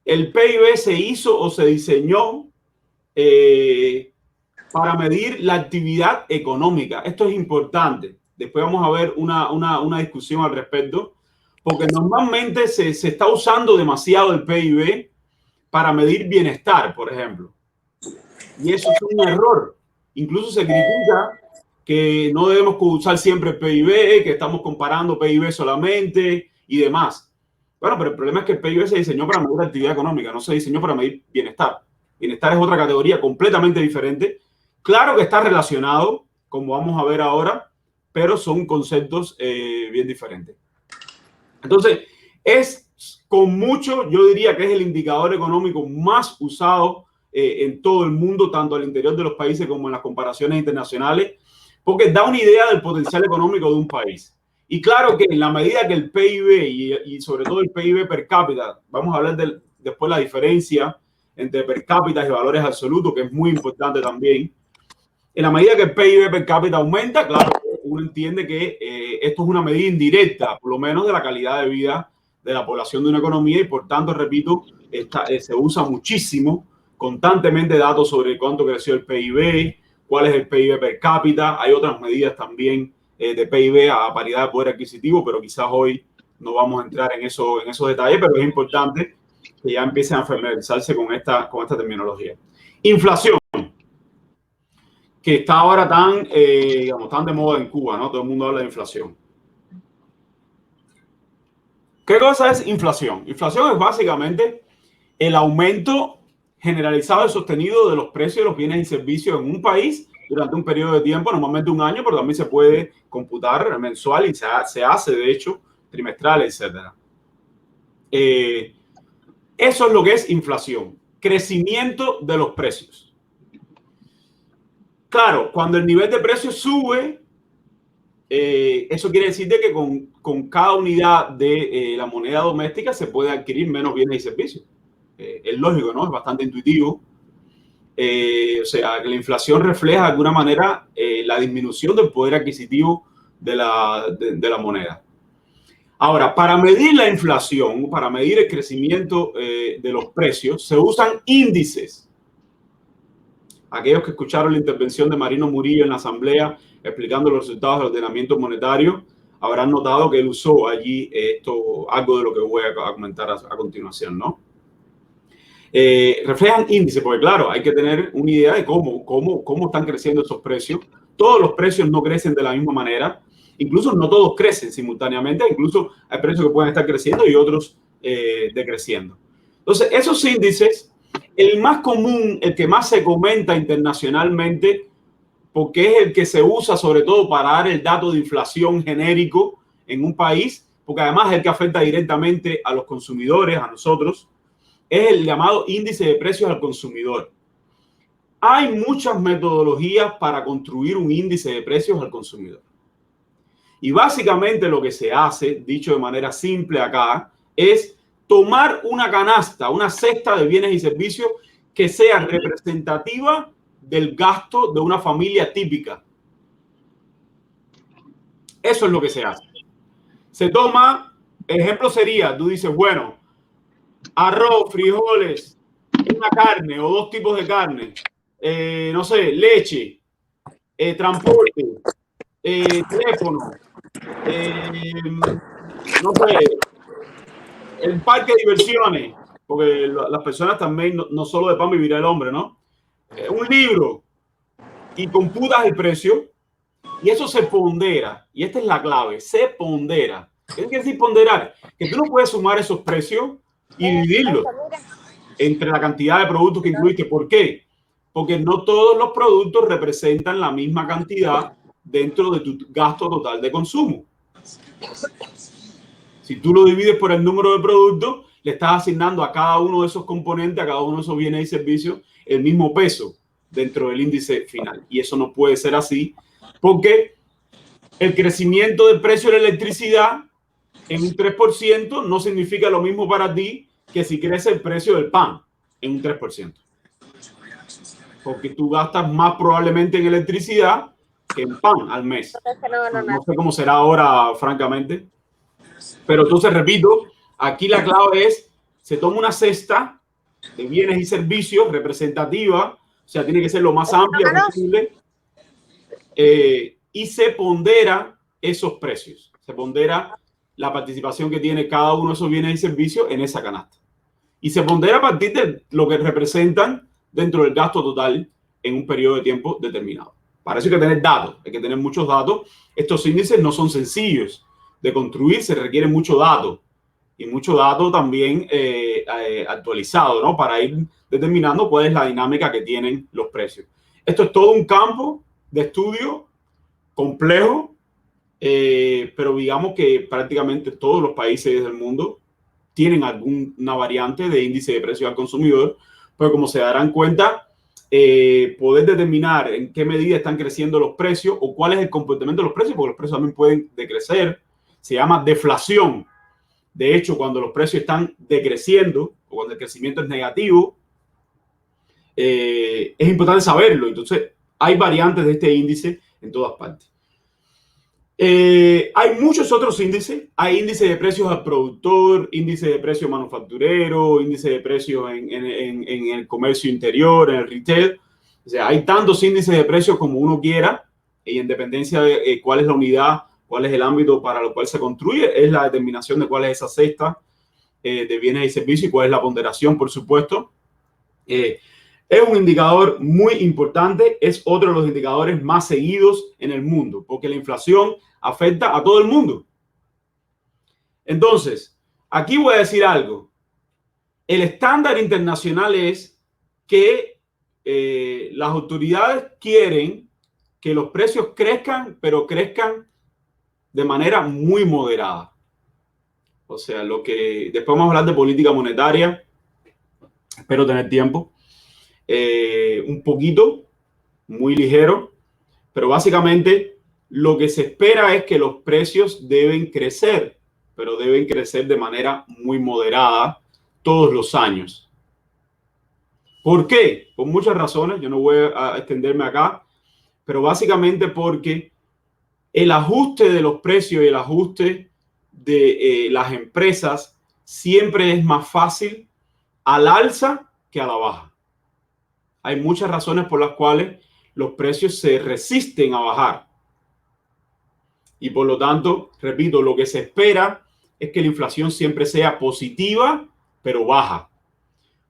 El PIB se hizo o se diseñó para medir la actividad económica. Esto es importante. Después vamos a ver una discusión al respecto, porque normalmente se está usando demasiado el PIB para medir bienestar, por ejemplo. Y eso es un error. Incluso se critica que no debemos usar siempre el PIB, que estamos comparando PIB solamente y demás. Bueno, pero el problema es que el PIB se diseñó para medir actividad económica, no se diseñó para medir bienestar. Bienestar es otra categoría completamente diferente. Claro que está relacionado, como vamos a ver ahora, pero son conceptos bien diferentes. Entonces, es con mucho, yo diría que es el indicador económico más usado en todo el mundo, tanto al interior de los países como en las comparaciones internacionales, porque da una idea del potencial económico de un país. Y claro que en la medida que el PIB y sobre todo el PIB per cápita, vamos a hablar después la diferencia entre per cápita y valores absolutos, que es muy importante también. En la medida que el PIB per cápita aumenta, claro, uno entiende que esto es una medida indirecta, por lo menos de la calidad de vida de la población de una economía, y por tanto, repito, se usa muchísimo, constantemente datos sobre cuánto creció el PIB, cuál es el PIB per cápita. Hay otras medidas también de PIB a paridad de poder adquisitivo, pero quizás hoy no vamos a entrar en esos detalles, pero es importante que ya empiecen a familiarizarse con esta terminología. Inflación, que está ahora tan de moda en Cuba, ¿no? Todo el mundo habla de inflación. ¿Qué cosa es inflación? Inflación es básicamente el aumento generalizado y sostenido de los precios de los bienes y servicios en un país durante un periodo de tiempo, normalmente un año, pero también se puede computar mensual y se hace, de hecho, trimestral, etc. Eso es lo que es inflación, crecimiento de los precios. Claro, cuando el nivel de precios sube, eso quiere decir de que con cada unidad de la moneda doméstica se puede adquirir menos bienes y servicios. Es lógico, ¿no? Es bastante intuitivo. O sea, que la inflación refleja de alguna manera la disminución del poder adquisitivo de la moneda. Ahora, para medir la inflación, para medir el crecimiento de los precios, se usan índices. Aquellos que escucharon la intervención de Marino Murillo en la Asamblea explicando los resultados del ordenamiento monetario habrán notado que él usó allí algo de lo que voy a comentar a continuación, ¿no? Reflejan índices, porque claro, hay que tener una idea de cómo están creciendo esos precios. Todos los precios no crecen de la misma manera, incluso no todos crecen simultáneamente, incluso hay precios que pueden estar creciendo y otros decreciendo. Entonces, esos índices, el más común, el que más se comenta internacionalmente, porque es el que se usa sobre todo para dar el dato de inflación genérico en un país, porque además es el que afecta directamente a los consumidores, a nosotros, es el llamado índice de precios al consumidor. Hay muchas metodologías para construir un índice de precios al consumidor. Y básicamente lo que se hace, dicho de manera simple acá, es tomar una canasta, una cesta de bienes y servicios que sea representativa del gasto de una familia típica. Eso es lo que se hace. Se toma, ejemplo sería, tú dices, bueno, arroz, frijoles, una carne o dos tipos de carne, no sé, leche, transporte, teléfono, no sé, el parque de diversiones, porque las personas también, no solo de pan vivirá el hombre, ¿no? Un libro, y computas el precio, y eso se pondera, y esta es la clave, se pondera. ¿Qué quiere decir ponderar? Que tú no puedes sumar esos precios y dividirlos entre la cantidad de productos que incluiste. ¿Por qué? Porque no todos los productos representan la misma cantidad dentro de tu gasto total de consumo. Si tú lo divides por el número de productos, le estás asignando a cada uno de esos componentes, a cada uno de esos bienes y servicios, el mismo peso dentro del índice final. Y eso no puede ser así, porque el crecimiento del precio de la electricidad en un 3% no significa lo mismo para ti que si crece el precio del pan en un 3%. Porque tú gastas más probablemente en electricidad que en pan al mes. No sé cómo será ahora, francamente. Pero entonces, repito, aquí la clave es, se toma una cesta de bienes y servicios representativa, o sea, tiene que ser lo más amplia posible, y se pondera esos precios. Se pondera la participación que tiene cada uno de esos bienes y servicios en esa canasta. Y se pondera a partir de lo que representan dentro del gasto total en un periodo de tiempo determinado. Para eso hay que tener datos, hay que tener muchos datos. Estos índices no son sencillos de construir, se requiere mucho dato y mucho dato también actualizado, ¿no? Para ir determinando cuál es la dinámica que tienen los precios. Esto es todo un campo de estudio complejo, pero digamos que prácticamente todos los países del mundo tienen alguna variante de índice de precios al consumidor, pero como se darán cuenta, poder determinar en qué medida están creciendo los precios o cuál es el comportamiento de los precios, porque los precios también pueden decrecer, se llama deflación. De hecho, cuando los precios están decreciendo o cuando el crecimiento es negativo, es importante saberlo. Entonces, hay variantes de este índice en todas partes. Hay muchos otros índices. Hay índice de precios al productor, índice de precios manufacturero, índice de precios en el comercio interior, en el retail. O sea, hay tantos índices de precios como uno quiera, y en dependencia de cuál es la unidad, cuál es el ámbito para lo cual se construye, es la determinación de cuál es esa cesta de bienes y servicios y cuál es la ponderación, por supuesto. Es un indicador muy importante, es otro de los indicadores más seguidos en el mundo, porque la inflación afecta a todo el mundo. Entonces, aquí voy a decir algo. El estándar internacional es que las autoridades quieren que los precios crezcan, pero crezcan de manera muy moderada. O sea, lo que después vamos a hablar de política monetaria, espero tener tiempo. Un poquito, muy ligero, pero básicamente lo que se espera es que los precios deben crecer, pero deben crecer de manera muy moderada todos los años. ¿Por qué? Por muchas razones, yo no voy a extenderme acá, pero básicamente porque el ajuste de los precios y el ajuste de las empresas siempre es más fácil al alza que a la baja. Hay muchas razones por las cuales los precios se resisten a bajar. Y por lo tanto, repito, lo que se espera es que la inflación siempre sea positiva, pero baja.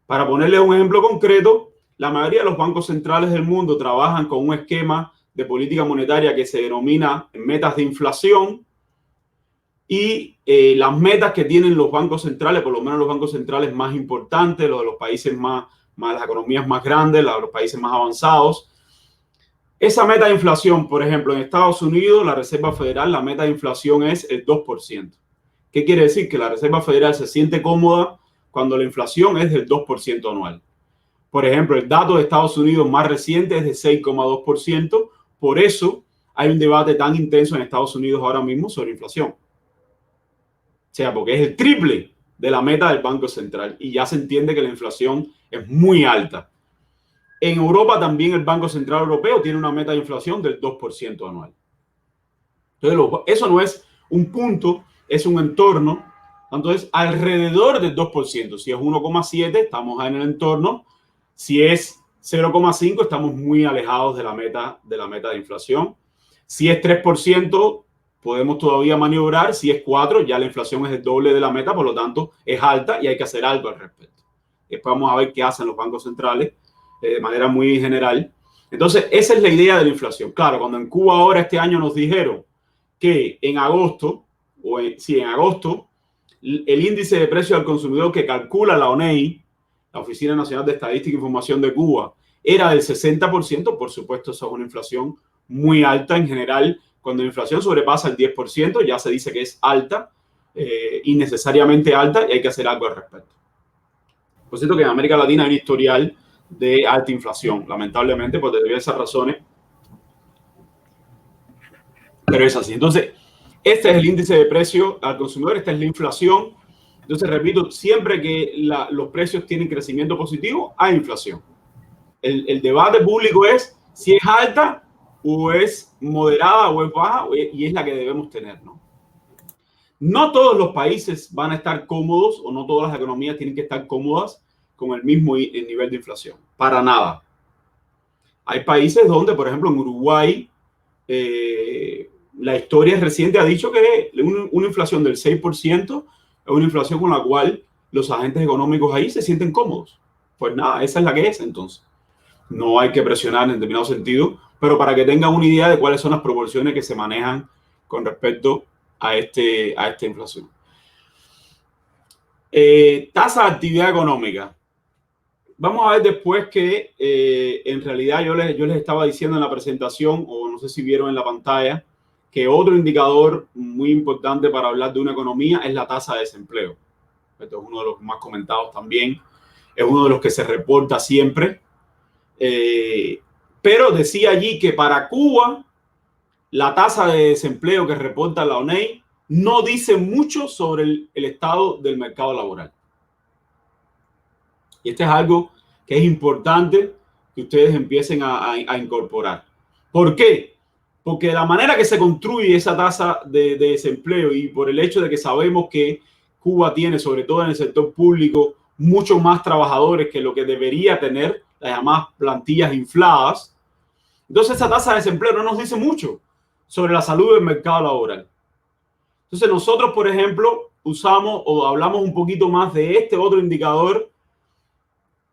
Para ponerles un ejemplo concreto, la mayoría de los bancos centrales del mundo trabajan con un esquema de política monetaria que se denomina metas de inflación. Y las metas que tienen los bancos centrales, por lo menos los bancos centrales más importantes, los de los países más las economías más grandes, los países más avanzados. Esa meta de inflación, por ejemplo, en Estados Unidos, la Reserva Federal, la meta de inflación es el 2%. ¿Qué quiere decir? Que la Reserva Federal se siente cómoda cuando la inflación es del 2% anual. Por ejemplo, el dato de Estados Unidos más reciente es de 6,2%. Por eso hay un debate tan intenso en Estados Unidos ahora mismo sobre inflación. O sea, porque es el triple de la meta del Banco Central y ya se entiende que la inflación es muy alta. En Europa también el Banco Central Europeo tiene una meta de inflación del 2% anual. Entonces, eso no es un punto, es un entorno. Entonces, alrededor del 2%. Si es 1,7, estamos en el entorno. Si es 0,5, estamos muy alejados de la meta de inflación. Si es 3%, podemos todavía maniobrar. Si es 4, ya la inflación es el doble de la meta, por lo tanto es alta y hay que hacer algo al respecto. Después vamos a ver qué hacen los bancos centrales de manera muy general. Entonces, esa es la idea de la inflación. Claro, cuando en Cuba ahora este año nos dijeron que en agosto, en agosto, el índice de precios al consumidor que calcula la ONEI, la Oficina Nacional de Estadística e Información de Cuba, era del 60%, por supuesto, eso es una inflación muy alta en general. Cuando la inflación sobrepasa el 10%, ya se dice que es alta, innecesariamente alta, y hay que hacer algo al respecto. Por cierto que en América Latina hay un historial de alta inflación, lamentablemente, por diversas razones. Pero es así. Entonces, este es el índice de precio al consumidor, esta es la inflación. Entonces, repito, siempre que los precios tienen crecimiento positivo, hay inflación. El debate público es si es alta o es moderada o es baja, y es la que debemos tener, ¿no? No todos los países van a estar cómodos o no todas las economías tienen que estar cómodas con el mismo nivel de inflación. Para nada. Hay países donde, por ejemplo, en Uruguay, la historia reciente ha dicho que una inflación del 6% es una inflación con la cual los agentes económicos ahí se sienten cómodos. Pues nada, esa es la que es entonces. No hay que presionar en determinado sentido pero para que tengan una idea de cuáles son las proporciones que se manejan con respecto a esta inflación. Tasa de actividad económica. Vamos a ver después que en realidad yo les estaba diciendo en la presentación, o no sé si vieron en la pantalla, que otro indicador muy importante para hablar de una economía es la tasa de desempleo. Esto es uno de los más comentados también, es uno de los que se reporta siempre. Pero decía allí que para Cuba la tasa de desempleo que reporta la ONEI no dice mucho sobre el estado del mercado laboral. Y este es algo que es importante que ustedes empiecen a incorporar. ¿Por qué? Porque la manera que se construye esa tasa de desempleo y por el hecho de que sabemos que Cuba tiene, sobre todo en el sector público, muchos más trabajadores que lo que debería tener, las llamadas plantillas infladas. Entonces esa tasa de desempleo no nos dice mucho sobre la salud del mercado laboral. Entonces nosotros, por ejemplo, usamos o hablamos un poquito más de este otro indicador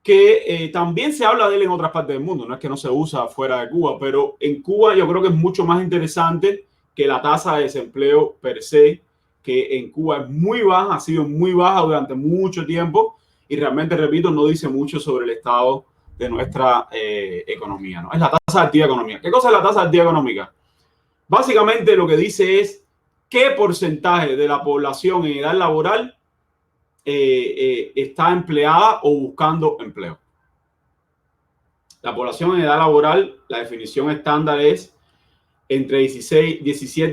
que también se habla de él en otras partes del mundo, no es que no se usa fuera de Cuba, pero en Cuba yo creo que es mucho más interesante que la tasa de desempleo per se, que en Cuba es muy baja, ha sido muy baja durante mucho tiempo y realmente, repito, no dice mucho sobre el estado de nuestra economía, ¿no? Es la tasa de actividad económica. ¿Qué cosa es la tasa de actividad económica? Básicamente lo que dice es qué porcentaje de la población en edad laboral está empleada o buscando empleo. La población en edad laboral, la definición estándar es entre 17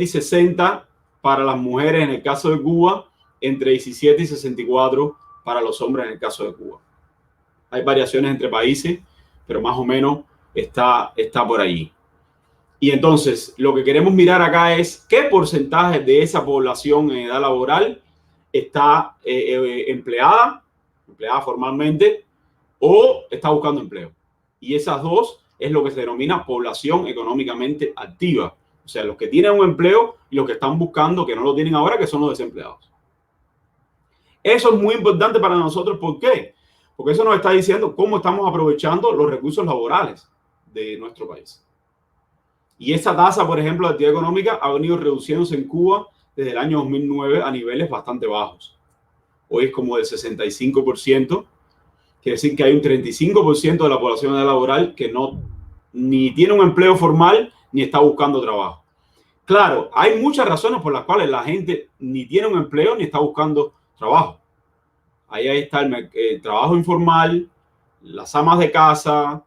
y 60 para las mujeres en el caso de Cuba, entre 17 y 64 para los hombres en el caso de Cuba. Hay variaciones entre países, pero más o menos está por allí. Y entonces lo que queremos mirar acá es qué porcentaje de esa población en edad laboral está empleada formalmente o está buscando empleo. Y esas dos es lo que se denomina población económicamente activa. O sea, los que tienen un empleo y los que están buscando, que no lo tienen ahora, que son los desempleados. Eso es muy importante para nosotros. ¿Por qué? Porque eso nos está diciendo cómo estamos aprovechando los recursos laborales de nuestro país. Y esa tasa, por ejemplo, de actividad económica ha venido reduciéndose en Cuba desde el año 2009 a niveles bastante bajos. Hoy es como del 65%, quiere decir que hay un 35% de la población laboral que no ni tiene un empleo formal ni está buscando trabajo. Claro, hay muchas razones por las cuales la gente ni tiene un empleo ni está buscando trabajo. Ahí está el trabajo informal, las amas de casa,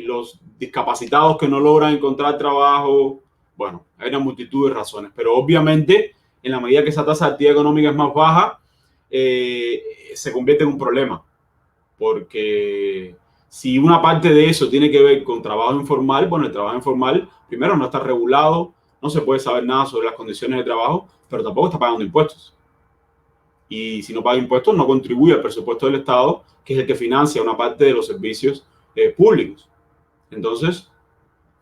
los discapacitados que no logran encontrar trabajo. Bueno, hay una multitud de razones, pero obviamente en la medida que esa tasa de actividad económica es más baja, se convierte en un problema, porque si una parte de eso tiene que ver con trabajo informal, bueno, el trabajo informal primero no está regulado, no se puede saber nada sobre las condiciones de trabajo, pero tampoco está pagando impuestos. Y si no paga impuestos, no contribuye al presupuesto del Estado, que es el que financia una parte de los servicios públicos. Entonces,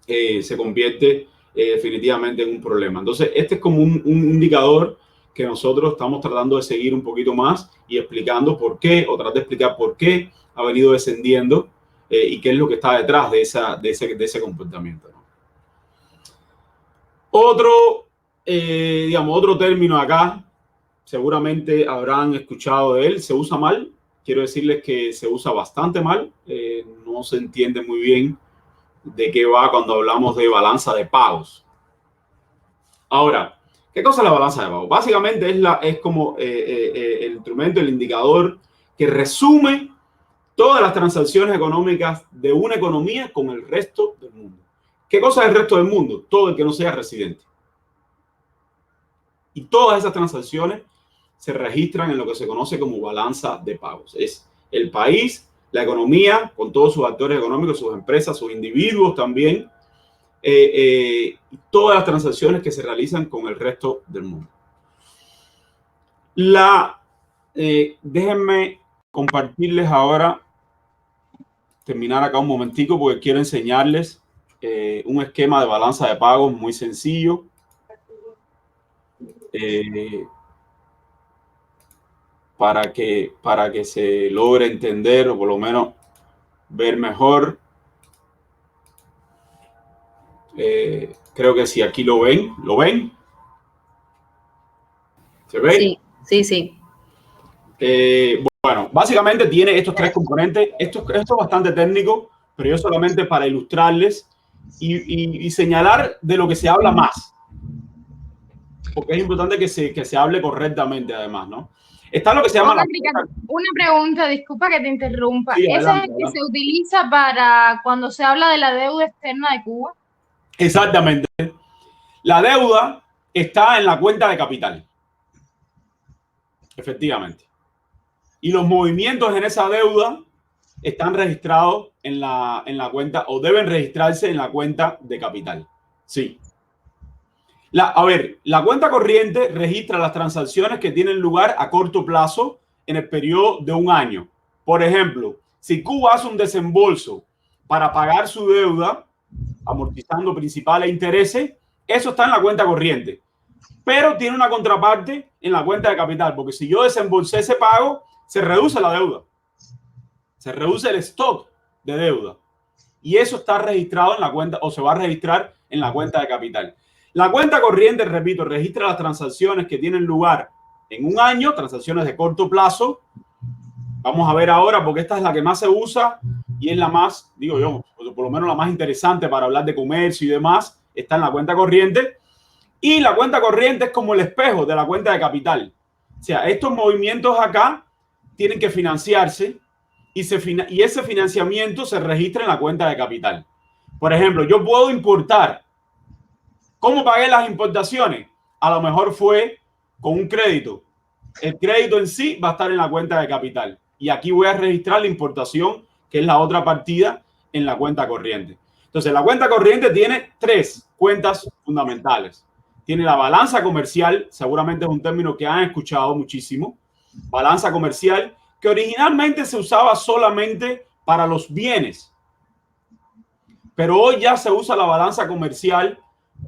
se convierte definitivamente en un problema. Entonces, este es como un indicador que nosotros estamos tratando de seguir un poquito más y explicando por qué, o tratar de explicar por qué ha venido descendiendo y qué es lo que está detrás de ese comportamiento, ¿no? Otro término acá, seguramente habrán escuchado de él, se usa mal. Quiero decirles que se usa bastante mal, no se entiende muy bien de qué va cuando hablamos de balanza de pagos. Ahora, ¿qué cosa es la balanza de pagos? Básicamente es como el instrumento, el indicador que resume todas las transacciones económicas de una economía con el resto del mundo. ¿Qué cosa es el resto del mundo? Todo el que no sea residente. Y todas esas transacciones se registran en lo que se conoce como balanza de pagos. Es el país, la economía, con todos sus actores económicos, sus empresas, sus individuos también, y todas las transacciones que se realizan con el resto del mundo. Déjenme compartirles ahora, terminar acá un momentico, porque quiero enseñarles un esquema de balanza de pagos muy sencillo. Para que se logre entender o por lo menos ver mejor. Creo que si aquí lo ven, ¿lo ven? ¿Se ve? Sí, sí, sí. Bueno, básicamente tiene estos tres componentes. Esto es bastante técnico, pero yo solamente para ilustrarles y señalar de lo que se habla más. Porque es importante que se hable correctamente, además, ¿no? Está lo que se llama... Una pregunta, disculpa que te interrumpa. Sí, ¿Ese es el que se utiliza para cuando se habla de la deuda externa de Cuba? Exactamente. La deuda está en la cuenta de capital. Efectivamente. Y los movimientos en esa deuda están registrados en la cuenta, o deben registrarse en la cuenta de capital. Sí. A ver, la cuenta corriente registra las transacciones que tienen lugar a corto plazo en el periodo de un año. Por ejemplo, si Cuba hace un desembolso para pagar su deuda, amortizando principal e intereses, eso está en la cuenta corriente. Pero tiene una contraparte en la cuenta de capital, porque si yo desembolsé ese pago, se reduce la deuda. Se reduce el stock de deuda. Y eso está registrado en la cuenta, o se va a registrar en la cuenta de capital. La cuenta corriente, repito, registra las transacciones que tienen lugar en un año, transacciones de corto plazo. Vamos a ver ahora, porque esta es la que más se usa y es la más, digo yo, por lo menos la más interesante para hablar de comercio y demás, está en la cuenta corriente. Y la cuenta corriente es como el espejo de la cuenta de capital. O sea, estos movimientos acá tienen que financiarse y ese financiamiento se registra en la cuenta de capital. Por ejemplo, yo puedo importar. ¿Cómo pagué las importaciones? A lo mejor fue con un crédito. El crédito en sí va a estar en la cuenta de capital. Y aquí voy a registrar la importación, que es la otra partida, en la cuenta corriente. Entonces, la cuenta corriente tiene tres cuentas fundamentales. Tiene la balanza comercial, seguramente es un término que han escuchado muchísimo. Balanza comercial, que originalmente se usaba solamente para los bienes. Pero hoy ya se usa la balanza comercial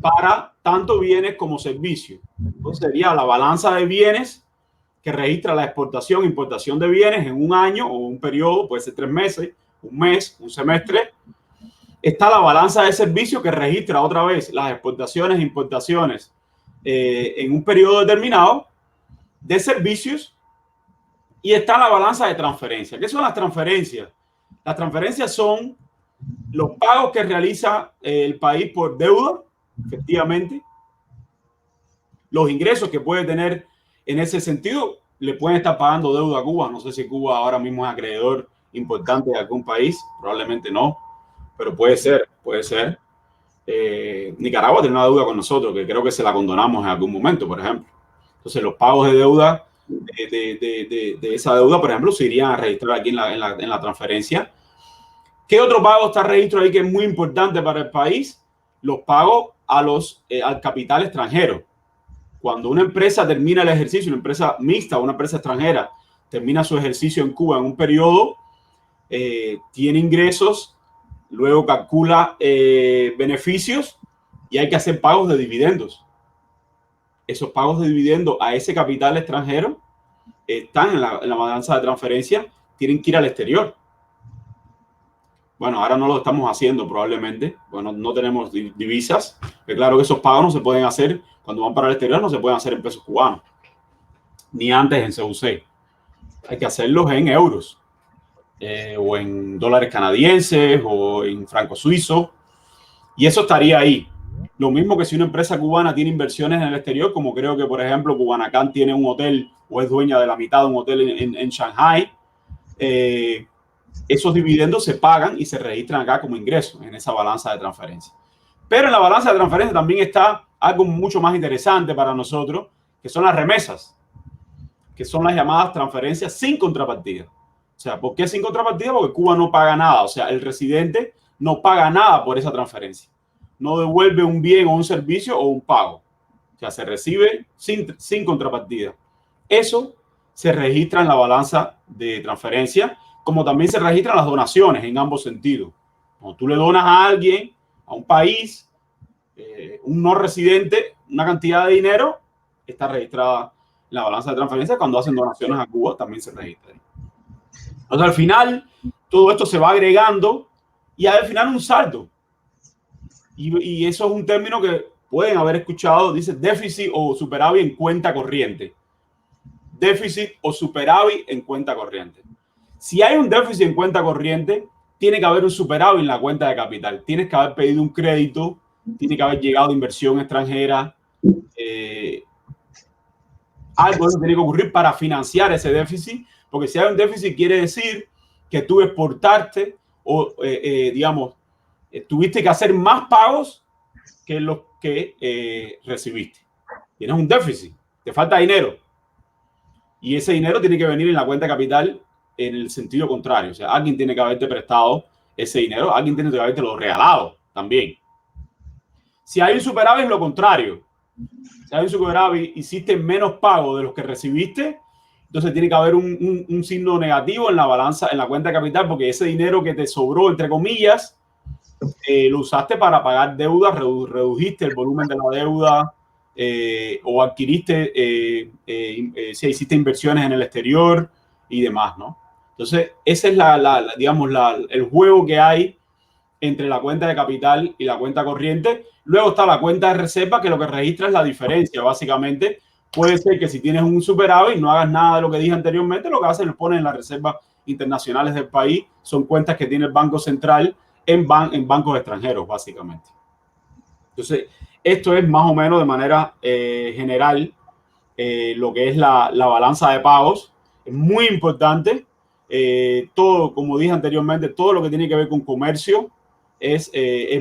para tanto bienes como servicios. Entonces sería la balanza de bienes que registra la exportación e importación de bienes en un año o un periodo, puede ser 3 meses, un mes, un semestre. Está la balanza de servicios que registra otra vez las exportaciones e importaciones en un periodo determinado de servicios. Y está la balanza de transferencia. ¿Qué son las transferencias? Las transferencias son los pagos que realiza el país por deuda, efectivamente. Los ingresos que puede tener en ese sentido, le pueden estar pagando deuda a Cuba. No sé si Cuba ahora mismo es acreedor importante de algún país, probablemente no, pero puede ser, puede ser. Nicaragua tiene una deuda con nosotros, que creo que se la condonamos en algún momento, por ejemplo. Entonces, los pagos de deuda de esa deuda, por ejemplo, se irían a registrar aquí en la transferencia. ¿Qué otro pago está registrado ahí que es muy importante para el país? Los pagos al capital extranjero. Cuando una empresa termina el ejercicio, una empresa mixta o una empresa extranjera termina su ejercicio en Cuba en un periodo, tiene ingresos, luego calcula beneficios y hay que hacer pagos de dividendos. Esos pagos de dividendos a ese capital extranjero están en la balanza de transferencia, tienen que ir al exterior. Bueno, ahora no lo estamos haciendo probablemente, bueno, no tenemos divisas, pero claro que esos pagos no se pueden hacer, cuando van para el exterior no se pueden hacer en pesos cubanos, ni antes en CUC. Hay que hacerlos en euros, o en dólares canadienses, o en francos suizos, y eso estaría ahí. Lo mismo que si una empresa cubana tiene inversiones en el exterior, como creo que, por ejemplo, Cubanacan tiene un hotel o es dueña de la mitad de un hotel en Shanghai, esos dividendos se pagan y se registran acá como ingresos en esa balanza de transferencia. Pero en la balanza de transferencia también está algo mucho más interesante para nosotros, que son las remesas, que son las llamadas transferencias sin contrapartida. O sea, ¿por qué sin contrapartida? Porque Cuba no paga nada. O sea, el residente no paga nada por esa transferencia. No devuelve un bien o un servicio o un pago. O sea, se recibe sin contrapartida. Eso se registra en la balanza de transferencia, como también se registran las donaciones en ambos sentidos. Cuando tú le donas a alguien, a un país, un no residente, una cantidad de dinero, está registrada en la balanza de transferencia. Cuando hacen donaciones a Cuba, también se registra. Entonces, al final, todo esto se va agregando y al final un saldo. Y eso es un término que pueden haber escuchado, dice déficit o superávit en cuenta corriente. Déficit o superávit en cuenta corriente. Si hay un déficit en cuenta corriente, tiene que haber un superávit en la cuenta de capital. Tienes que haber pedido un crédito, tiene que haber llegado inversión extranjera. Algo tiene que ocurrir para financiar ese déficit, porque si hay un déficit quiere decir que tú exportaste o, digamos, tuviste que hacer más pagos que los que recibiste. Tienes un déficit, te falta dinero. Y ese dinero tiene que venir en la cuenta de capital en el sentido contrario. O sea, alguien tiene que haberte prestado ese dinero, alguien tiene que haberte lo regalado también. Si hay un superávit, es lo contrario. Si hay un superávit, hiciste menos pago de los que recibiste, entonces tiene que haber un signo negativo en la balanza, en la cuenta de capital, porque ese dinero que te sobró, entre comillas, lo usaste para pagar deuda, redujiste el volumen de la deuda, o adquiriste, si hiciste inversiones en el exterior y demás, ¿no? Entonces, ese es digamos, el juego que hay entre la cuenta de capital y la cuenta corriente. Luego está la cuenta de reserva, que lo que registra es la diferencia, básicamente. Puede ser que si tienes un superávit no hagas nada de lo que dije anteriormente, lo que haces es lo pones en las reservas internacionales del país. Son cuentas que tiene el Banco Central en bancos extranjeros, básicamente. Entonces, esto es más o menos de manera general lo que es la balanza de pagos. Es muy importante. Todo, como dije anteriormente, todo lo que tiene que ver con comercio es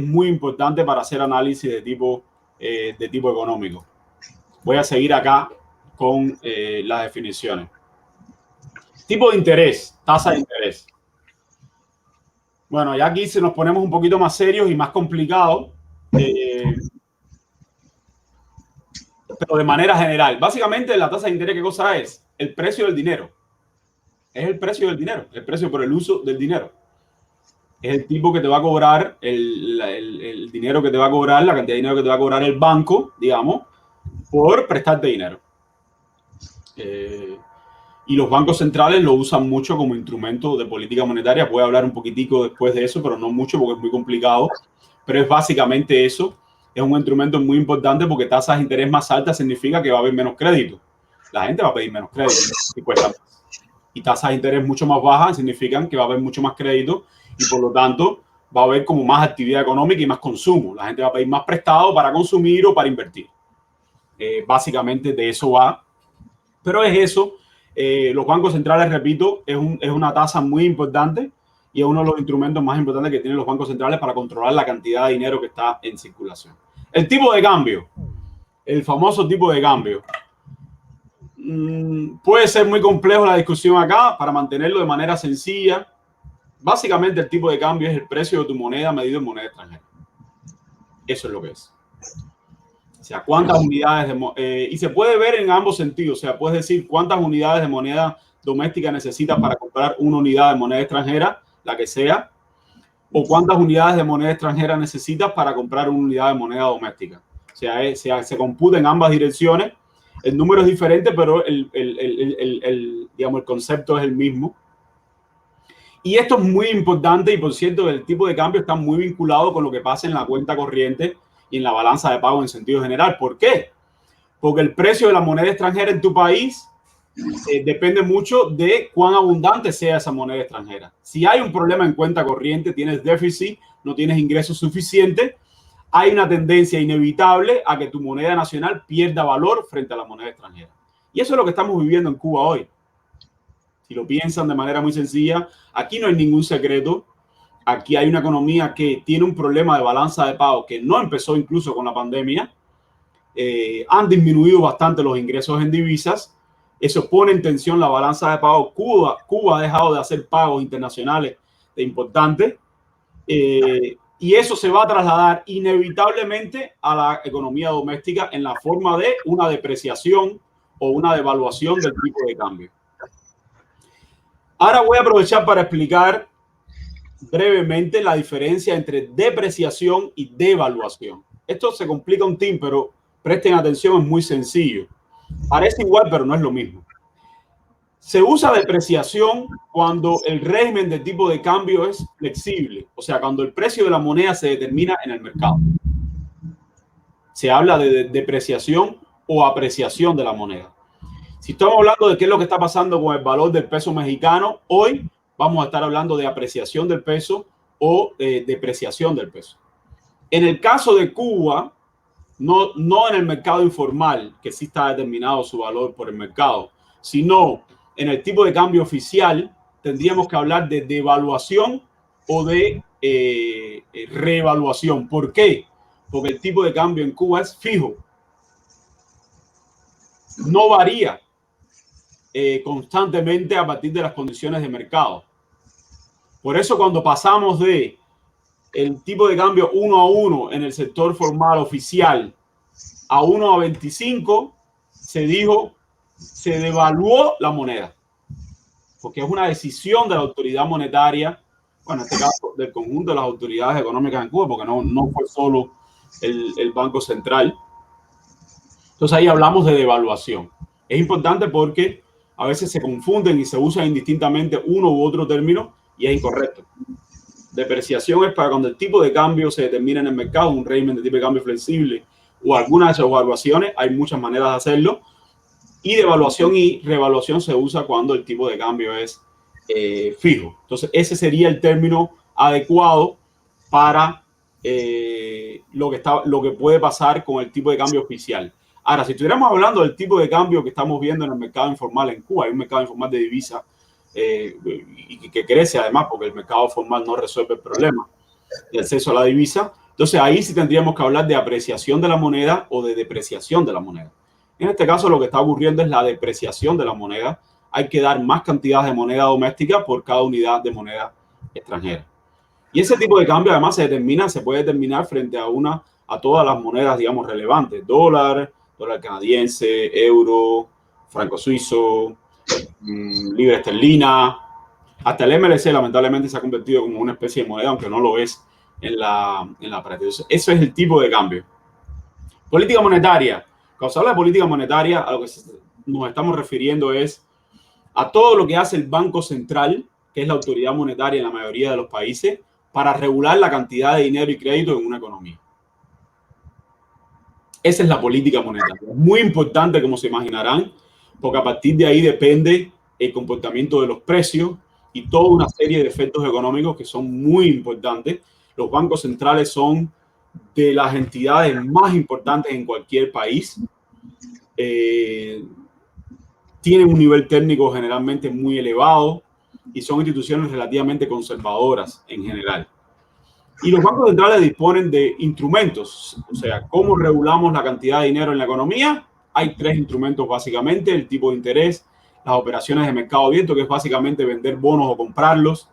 muy importante para hacer análisis de tipo económico. Voy a seguir acá con las definiciones. Tipo de interés, tasa de interés. Bueno, ya aquí se nos ponemos un poquito más serios y más complicados, pero de manera general. Básicamente, la tasa de interés, ¿qué cosa es? El precio del dinero. Es el precio del dinero, el precio por el uso del dinero. Es el tipo que te va a cobrar, el dinero que te va a cobrar, la cantidad de dinero que te va a cobrar el banco, digamos, por prestarte dinero. Y los bancos centrales lo usan mucho como instrumento de política monetaria. Voy a hablar un poquitico después de eso, pero no mucho porque es muy complicado. Pero es básicamente eso. Es un instrumento muy importante porque tasas de interés más altas significa que va a haber menos crédito. La gente va a pedir menos crédito y cuesta más. Y tasas de interés mucho más bajas significan que va a haber mucho más crédito y por lo tanto va a haber como más actividad económica y más consumo. La gente va a pedir más prestado para consumir o para invertir. Básicamente de eso va. Pero es eso. Los bancos centrales, repito, es una tasa muy importante y es uno de los instrumentos más importantes que tienen los bancos centrales para controlar la cantidad de dinero que está en circulación. El tipo de cambio, el famoso tipo de cambio. Puede ser muy complejo la discusión acá. Para mantenerlo de manera sencilla, básicamente el tipo de cambio es el precio de tu moneda medido en moneda extranjera. Eso es lo que es. O sea, cuántas unidades y se puede ver en ambos sentidos. O sea, puedes decir cuántas unidades de moneda doméstica necesitas para comprar una unidad de moneda extranjera, la que sea, o cuántas unidades de moneda extranjera necesitas para comprar una unidad de moneda doméstica. O sea, se computa en ambas direcciones. El número es diferente, pero digamos, el concepto es el mismo. Y esto es muy importante y, por cierto, el tipo de cambio está muy vinculado con lo que pasa en la cuenta corriente y en la balanza de pago en sentido general. ¿Por qué? Porque el precio de la moneda extranjera en tu país depende mucho de cuán abundante sea esa moneda extranjera. Si hay un problema en cuenta corriente, tienes déficit, no tienes ingresos suficientes, hay una tendencia inevitable a que tu moneda nacional pierda valor frente a la moneda extranjera. Y eso es lo que estamos viviendo en Cuba hoy. Si lo piensan de manera muy sencilla, aquí no hay ningún secreto. Aquí hay una economía que tiene un problema de balanza de pago que no empezó incluso con la pandemia. Han disminuido bastante los ingresos en divisas. Eso pone en tensión la balanza de pago. Cuba ha dejado de hacer pagos internacionales de importantes. Y eso se va a trasladar inevitablemente a la economía doméstica en la forma de una depreciación o una devaluación del tipo de cambio. Ahora voy a aprovechar para explicar brevemente la diferencia entre depreciación y devaluación. Esto se complica un tin, pero presten atención, es muy sencillo. Parece igual, pero no es lo mismo. Se usa depreciación cuando el régimen de tipo de cambio es flexible, o sea, cuando el precio de la moneda se determina en el mercado. se habla de depreciación o apreciación de la moneda. Si estamos hablando de qué es lo que está pasando con el valor del peso mexicano, hoy vamos a estar hablando de apreciación del peso o depreciación del peso. En el caso de Cuba, no en el mercado informal, que sí está determinado su valor por el mercado, sino en el tipo de cambio oficial, tendríamos que hablar de devaluación o de reevaluación. ¿Por qué? Porque el tipo de cambio en Cuba es fijo. No varía constantemente a partir de las condiciones de mercado. Por eso cuando pasamos de el tipo de cambio 1 a 1 en el sector formal oficial a 1 a 25, se dijo, se devaluó la moneda, porque es una decisión de la autoridad monetaria, bueno, en este caso del conjunto de las autoridades económicas en Cuba, porque no fue solo el Banco Central. Entonces ahí hablamos de devaluación. Es importante porque a veces se confunden y se usan indistintamente uno u otro término y es incorrecto. Depreciación es para cuando el tipo de cambio se determina en el mercado, un régimen de tipo de cambio flexible o algunas de esas evaluaciones, hay muchas maneras de hacerlo. Y devaluación y revaluación se usa cuando el tipo de cambio es fijo. Entonces ese sería el término adecuado para lo que puede pasar con el tipo de cambio oficial. Ahora, si estuviéramos hablando del tipo de cambio que estamos viendo en el mercado informal en Cuba, hay un mercado informal de divisa y que crece además porque el mercado formal no resuelve el problema de acceso a la divisa. Entonces ahí sí tendríamos que hablar de apreciación de la moneda o de depreciación de la moneda. En este caso lo que está ocurriendo es la depreciación de la moneda. Hay que dar más cantidad de moneda doméstica por cada unidad de moneda extranjera. Y ese tipo de cambio además se puede determinar frente a todas las monedas, digamos, relevantes. Dólar canadiense, euro, franco suizo, libra esterlina. Hasta el MLC lamentablemente se ha convertido como una especie de moneda, aunque no lo es en la práctica. Eso es el tipo de cambio. Política monetaria. Cuando se habla de política monetaria, a lo que nos estamos refiriendo es a todo lo que hace el Banco Central, que es la autoridad monetaria en la mayoría de los países, para regular la cantidad de dinero y crédito en una economía. Esa es la política monetaria. Es muy importante, como se imaginarán, porque a partir de ahí depende el comportamiento de los precios y toda una serie de efectos económicos que son muy importantes. Los bancos centrales son de las entidades más importantes en cualquier país. Tienen un nivel técnico generalmente muy elevado y son instituciones relativamente conservadoras en general. Y los bancos centrales disponen de instrumentos, o sea, ¿cómo regulamos la cantidad de dinero en la economía? Hay tres instrumentos básicamente: el tipo de interés, las operaciones de mercado abierto, que es básicamente vender bonos o comprarlos,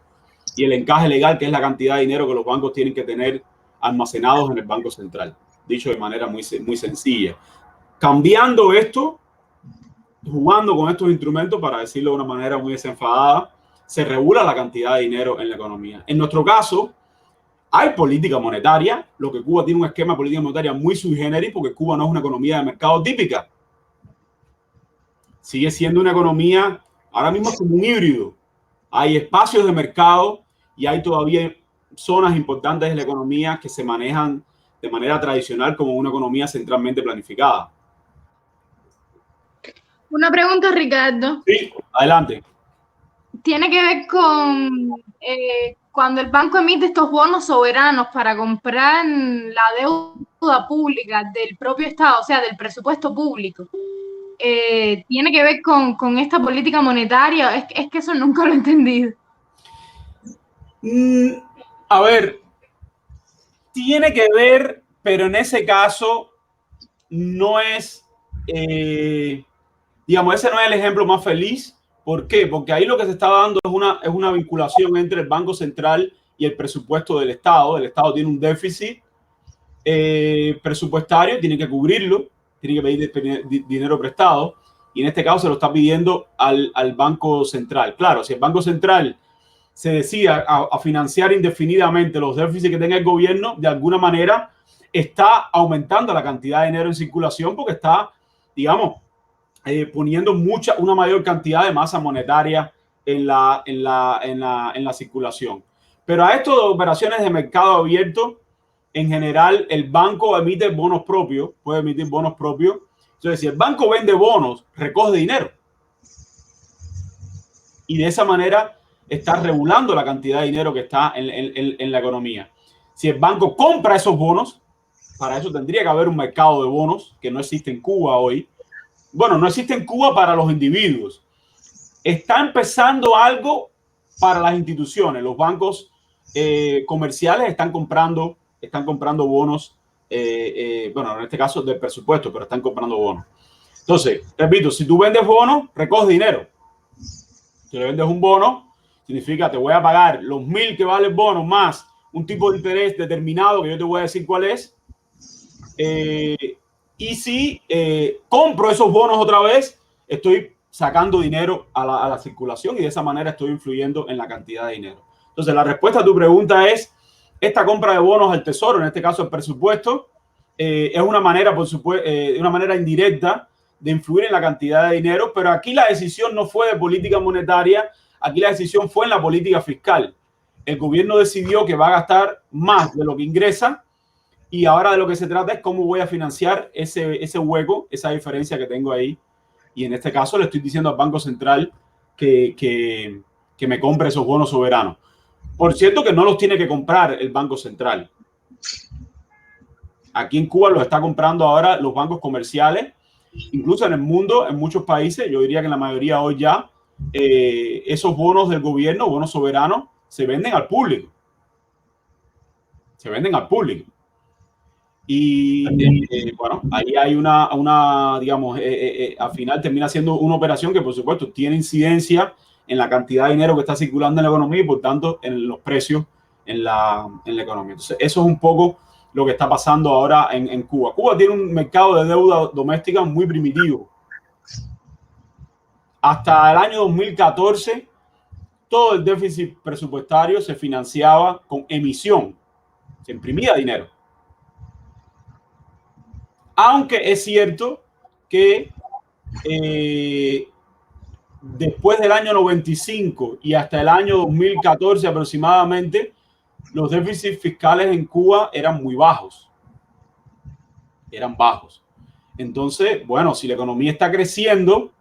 y el encaje legal, que es la cantidad de dinero que los bancos tienen que tener almacenados en el Banco Central, dicho de manera muy sencilla. Cambiando esto, jugando con estos instrumentos, para decirlo de una manera muy desenfadada, se regula la cantidad de dinero en la economía. En nuestro caso, hay política monetaria, lo que Cuba tiene un esquema de política monetaria muy sui generis, porque Cuba no es una economía de mercado típica. Sigue siendo una economía, ahora mismo como un híbrido. Hay espacios de mercado y hay todavía zonas importantes de la economía que se manejan de manera tradicional como una economía centralmente planificada. Una pregunta, Ricardo. Sí, adelante. Tiene que ver con cuando el banco emite estos bonos soberanos para comprar la deuda pública del propio Estado, o sea, del presupuesto público. ¿Tiene que ver con esta política monetaria? Es que eso nunca lo he entendido. A ver, tiene que ver, pero en ese caso no es, digamos, ese no es el ejemplo más feliz. ¿Por qué? Porque ahí lo que se está dando es una vinculación entre el Banco Central y el presupuesto del Estado. El Estado tiene un déficit presupuestario, tiene que cubrirlo, tiene que pedir dinero prestado, y en este caso se lo está pidiendo al Banco Central. Claro, si el Banco Central se decida a financiar indefinidamente los déficits que tenga el gobierno, de alguna manera está aumentando la cantidad de dinero en circulación, porque está, digamos, poniendo una mayor cantidad de masa monetaria en la circulación. Pero a esto de operaciones de mercado abierto, en general el banco emite bonos propios, puede emitir bonos propios. Entonces, si el banco vende bonos, recoge dinero. Y de esa manera está regulando la cantidad de dinero que está en la economía. Si el banco compra esos bonos, para eso tendría que haber un mercado de bonos que no existe en Cuba hoy. Bueno, no existe en Cuba para los individuos. Está empezando algo para las instituciones. Los bancos comerciales están comprando bonos, bueno, en este caso del presupuesto, pero están comprando bonos. Entonces, repito, si tú vendes bonos, recoges dinero. Si le vendes un bono, significa te voy a pagar los 1.000 que vale el bono más un tipo de interés determinado que yo te voy a decir cuál es. Y si compro esos bonos otra vez, estoy sacando dinero a la circulación y de esa manera estoy influyendo en la cantidad de dinero. Entonces, la respuesta a tu pregunta es, esta compra de bonos al tesoro, en este caso el presupuesto, es una manera, por supuesto, una manera indirecta de influir en la cantidad de dinero, pero aquí la decisión no fue de política monetaria, aquí la decisión fue en la política fiscal. El gobierno decidió que va a gastar más de lo que ingresa y ahora de lo que se trata es cómo voy a financiar ese hueco, esa diferencia que tengo ahí. Y en este caso le estoy diciendo al Banco Central que me compre esos bonos soberanos. Por cierto que no los tiene que comprar el Banco Central. Aquí en Cuba los está comprando ahora los bancos comerciales. Incluso en el mundo, en muchos países, yo diría que en la mayoría hoy ya, esos bonos del gobierno, bonos soberanos, se venden al público. Se venden al público. Y bueno, ahí hay una digamos, al final termina siendo una operación que, por supuesto, tiene incidencia en la cantidad de dinero que está circulando en la economía y, por tanto, en los precios en la economía. Entonces, eso es un poco lo que está pasando ahora en Cuba. Cuba tiene un mercado de deuda doméstica muy primitivo. Hasta el año 2014, todo el déficit presupuestario se financiaba con emisión. Se imprimía dinero. Aunque es cierto que después del año 95 y hasta el año 2014 aproximadamente, los déficits fiscales en Cuba eran muy bajos. Eran bajos. Entonces, bueno, si la economía está creciendo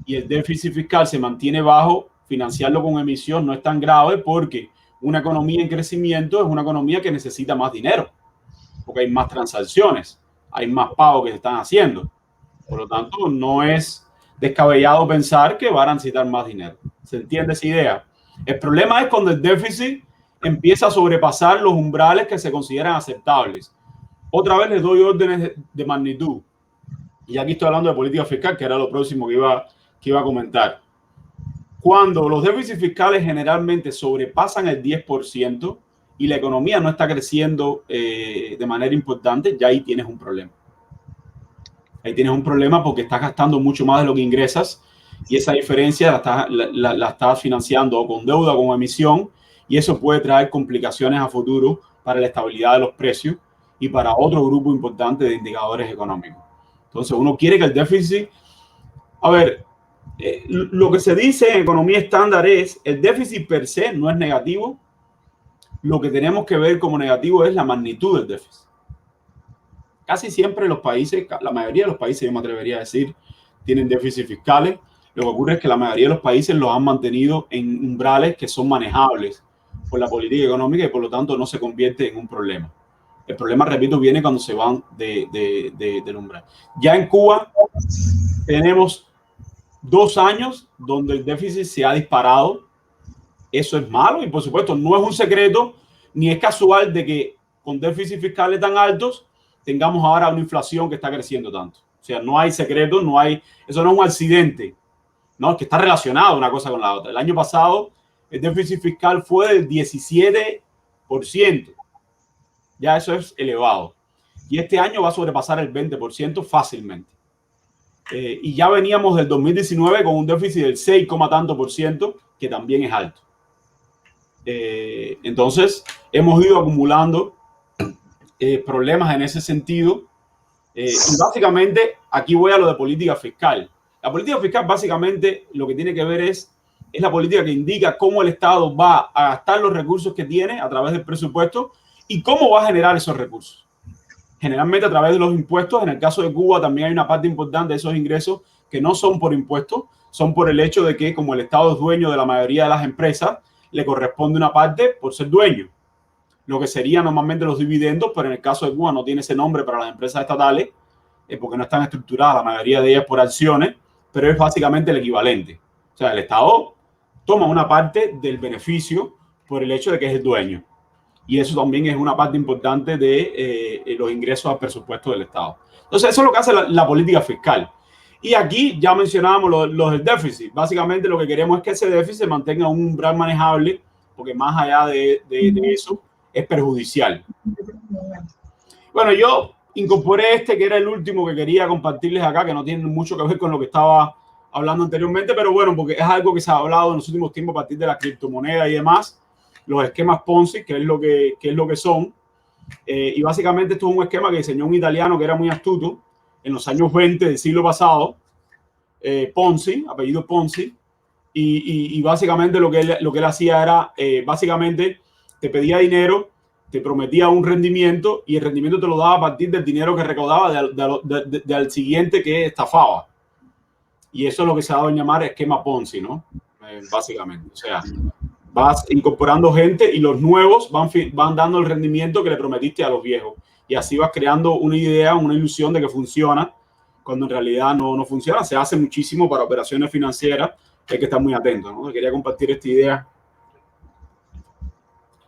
y el déficit fiscal se mantiene bajo, financiarlo con emisión no es tan grave porque una economía en crecimiento es una economía que necesita más dinero, porque hay más transacciones, hay más pagos que se están haciendo. Por lo tanto, no es descabellado pensar que van a necesitar más dinero. ¿Se entiende esa idea? El problema es cuando el déficit empieza a sobrepasar los umbrales que se consideran aceptables. Otra vez les doy órdenes de magnitud. Y aquí estoy hablando de política fiscal, que era lo próximo que iba a comentar. Cuando los déficits fiscales generalmente sobrepasan el 10% y la economía no está creciendo de manera importante, ya ahí tienes un problema. Ahí tienes un problema porque estás gastando mucho más de lo que ingresas y esa diferencia la estás financiando o con deuda o con emisión y eso puede traer complicaciones a futuro para la estabilidad de los precios y para otro grupo importante de indicadores económicos. Entonces, uno quiere que el déficit... A ver, lo que se dice en economía estándar es el déficit per se no es negativo. Lo que tenemos que ver como negativo es la magnitud del déficit. Casi siempre los países, la mayoría de los países, yo me atrevería a decir, tienen déficits fiscales. Lo que ocurre es que la mayoría de los países los han mantenido en umbrales que son manejables por la política económica y por lo tanto no se convierte en un problema. El problema, repito, viene cuando se van del umbral. Ya en Cuba tenemos 2 años donde el déficit se ha disparado. Eso es malo y, por supuesto, no es un secreto ni es casual de que con déficits fiscales tan altos tengamos ahora una inflación que está creciendo tanto. O sea, no hay secreto, eso no es un accidente, ¿no? Es que está relacionado una cosa con la otra. El año pasado el déficit fiscal fue del 17%. Ya eso es elevado. Y este año va a sobrepasar el 20% fácilmente. Y ya veníamos del 2019 con un déficit del 6, tanto por ciento, que también es alto. Entonces, hemos ido acumulando problemas en ese sentido. Y básicamente, aquí voy a lo de política fiscal. La política fiscal básicamente lo que tiene que ver es la política que indica cómo el Estado va a gastar los recursos que tiene a través del presupuesto ¿Y cómo va a generar esos recursos? Generalmente a través de los impuestos. En el caso de Cuba también hay una parte importante de esos ingresos que no son por impuestos, son por el hecho de que como el Estado es dueño de la mayoría de las empresas, le corresponde una parte por ser dueño. Lo que serían normalmente los dividendos, pero en el caso de Cuba no tiene ese nombre para las empresas estatales, porque no están estructuradas la mayoría de ellas por acciones, pero es básicamente el equivalente. O sea, el Estado toma una parte del beneficio por el hecho de que es el dueño. Y eso también es una parte importante de los ingresos al presupuesto del Estado. Entonces, eso es lo que hace la política fiscal. Y aquí ya mencionábamos los del déficit. Básicamente lo que queremos es que ese déficit se mantenga un umbral manejable, porque más allá de eso es perjudicial. Bueno, yo incorporé este, que era el último que quería compartirles acá, que no tiene mucho que ver con lo que estaba hablando anteriormente, pero bueno, porque es algo que se ha hablado en los últimos tiempos a partir de la criptomoneda y demás, los esquemas Ponzi, que es lo que son. Y básicamente esto es un esquema que diseñó un italiano que era muy astuto en los años 20 del siglo pasado, Ponzi, apellido Ponzi, y básicamente lo que él hacía era, básicamente te pedía dinero, te prometía un rendimiento y el rendimiento te lo daba a partir del dinero que recaudaba del siguiente que estafaba. Y eso es lo que se ha dado en llamar esquema Ponzi, ¿no? Básicamente, o sea, vas incorporando gente y los nuevos van dando el rendimiento que le prometiste a los viejos. Y así vas creando una idea, una ilusión de que funciona, cuando en realidad no funciona. Se hace muchísimo para operaciones financieras. Hay que estar muy atento, ¿no? Quería compartir esta idea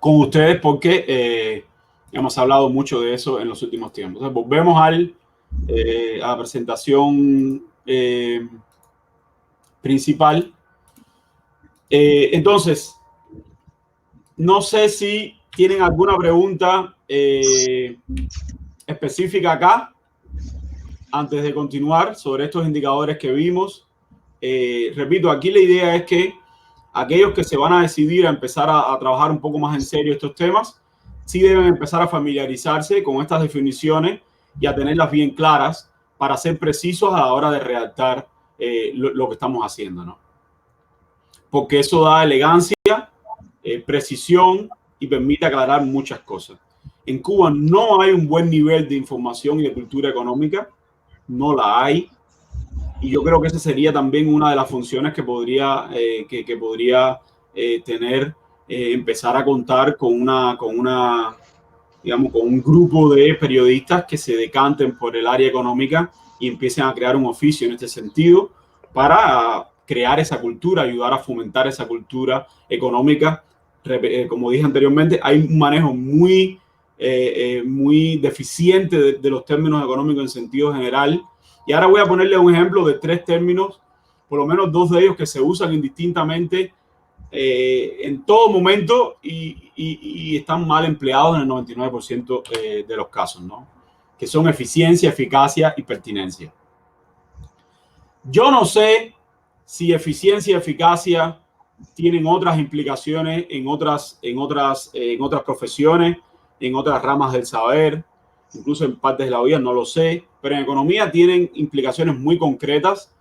con ustedes porque hemos hablado mucho de eso en los últimos tiempos. Entonces, volvemos a la presentación principal. Entonces, no sé si tienen alguna pregunta específica acá antes de continuar sobre estos indicadores que vimos. Repito, aquí la idea es que aquellos que se van a decidir a empezar a trabajar un poco más en serio estos temas, sí deben empezar a familiarizarse con estas definiciones y a tenerlas bien claras para ser precisos a la hora de redactar lo que estamos haciendo, ¿no? Porque eso da elegancia, precisión y permite aclarar muchas cosas. En Cuba no hay un buen nivel de información y de cultura económica, no la hay. Y yo creo que esa sería también una de las funciones que podría tener, empezar a contar con un grupo de periodistas que se decanten por el área económica y empiecen a crear un oficio en este sentido para crear esa cultura, ayudar a fomentar esa cultura económica. Como dije anteriormente, hay un manejo muy deficiente de los términos económicos en sentido general. Y ahora voy a ponerle un ejemplo de 3 términos, por lo menos 2 de ellos que se usan indistintamente en todo momento y están mal empleados en el 99% de los casos, ¿no? Que son eficiencia, eficacia y pertinencia. Yo no sé si eficiencia y eficacia tienen otras implicaciones en otras profesiones, en otras ramas del saber, incluso en partes de la vida, no lo sé, pero en economía tienen implicaciones muy concretas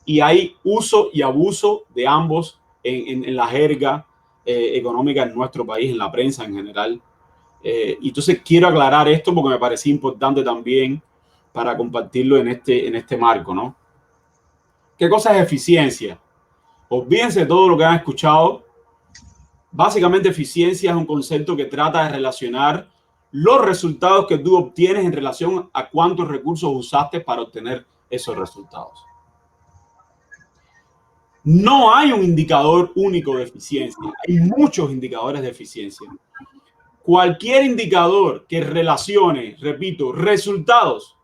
y hay uso y abuso de ambos en la jerga económica en nuestro país, en la prensa en general. Y entonces quiero aclarar esto porque me parecía importante también para compartirlo en este marco, ¿no? ¿Qué cosa es eficiencia? Olvídense de todo lo que han escuchado. Básicamente, eficiencia es un concepto que trata de relacionar los resultados que tú obtienes en relación a cuántos recursos usaste para obtener esos resultados. No hay un indicador único de eficiencia. Hay muchos indicadores de eficiencia. Cualquier indicador que relacione, repito, resultados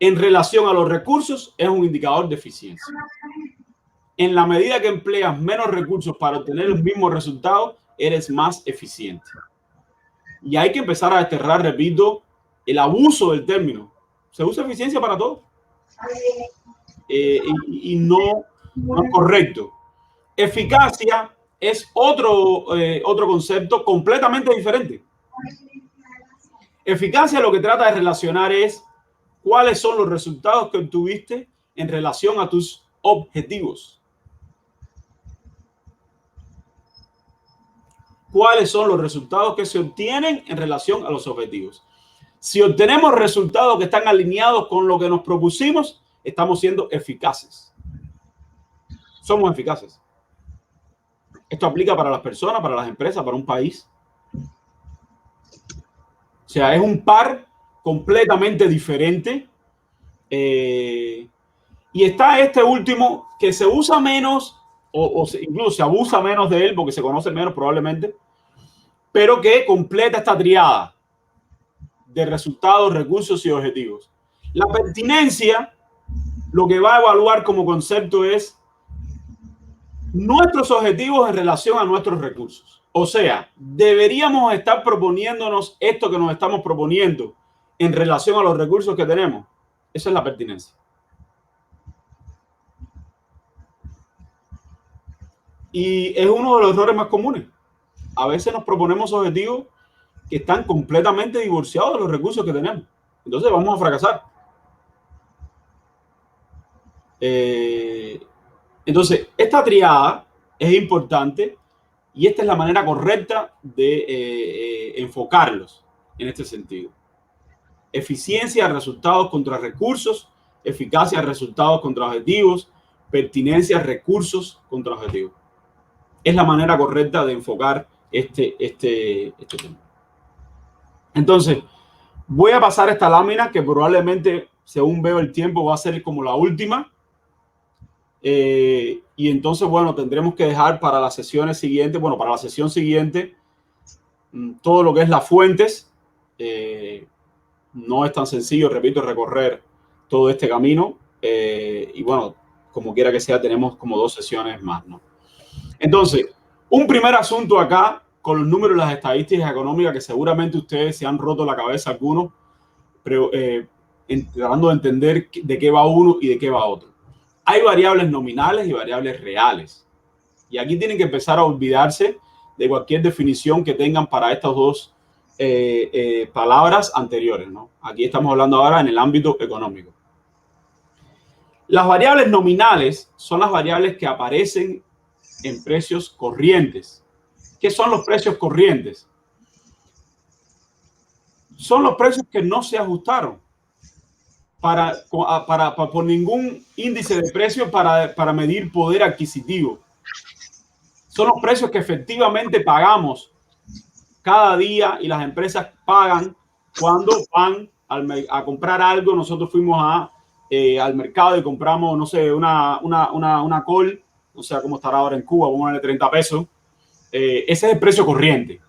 en relación a los recursos es un indicador de eficiencia. En la medida que empleas menos recursos para obtener los mismos resultados, eres más eficiente. Y hay que empezar a desterrar, repito, el abuso del término. Se usa eficiencia para todo. Y no es correcto. Eficacia es otro concepto completamente diferente. Eficacia lo que trata de relacionar es cuáles son los resultados que obtuviste en relación a tus objetivos. cuáles son los resultados que se obtienen en relación a los objetivos. Si obtenemos resultados que están alineados con lo que nos propusimos, estamos siendo eficaces. Somos eficaces. Esto aplica para las personas, para las empresas, para un país. O sea, es un par completamente diferente. Y está este último que se usa menos o incluso se abusa menos de él porque se conoce menos probablemente, pero que completa esta triada de resultados, recursos y objetivos. La pertinencia lo que va a evaluar como concepto es nuestros objetivos en relación a nuestros recursos. O sea, deberíamos estar proponiéndonos esto que nos estamos proponiendo en relación a los recursos que tenemos. Esa es la pertinencia. Y es uno de los errores más comunes. A veces nos proponemos objetivos que están completamente divorciados de los recursos que tenemos. Entonces vamos a fracasar. Entonces, esta triada es importante y esta es la manera correcta de enfocarlos en este sentido. Eficiencia, resultados contra recursos, eficacia, resultados contra objetivos, pertinencia, recursos contra objetivos. Es la manera correcta de enfocar este tema. Entonces, voy a pasar esta lámina que probablemente, según veo el tiempo, va a ser como la última. Y entonces, bueno, tendremos que dejar para las sesiones siguientes, bueno, para la sesión siguiente, todo lo que es las fuentes. No es tan sencillo, repito, recorrer todo este camino. Y bueno, como quiera que sea, tenemos como 2 sesiones más, ¿no? Entonces, un primer asunto acá con los números y las estadísticas económicas que seguramente ustedes se han roto la cabeza algunos, pero tratando de entender de qué va uno y de qué va otro. Hay variables nominales y variables reales. Y aquí tienen que empezar a olvidarse de cualquier definición que tengan para estas dos palabras anteriores, ¿no? Aquí estamos hablando ahora en el ámbito económico. Las variables nominales son las variables que aparecen en precios corrientes. ¿Qué son los precios corrientes? Son los precios que no se ajustaron por ningún índice de precios para medir poder adquisitivo. Son los precios que efectivamente pagamos cada día y las empresas pagan cuando van a comprar algo. Nosotros fuimos al mercado y compramos, no sé, una col, no sé cómo estará ahora en Cuba, vamos a darle 30 pesos. Ese es el precio corriente.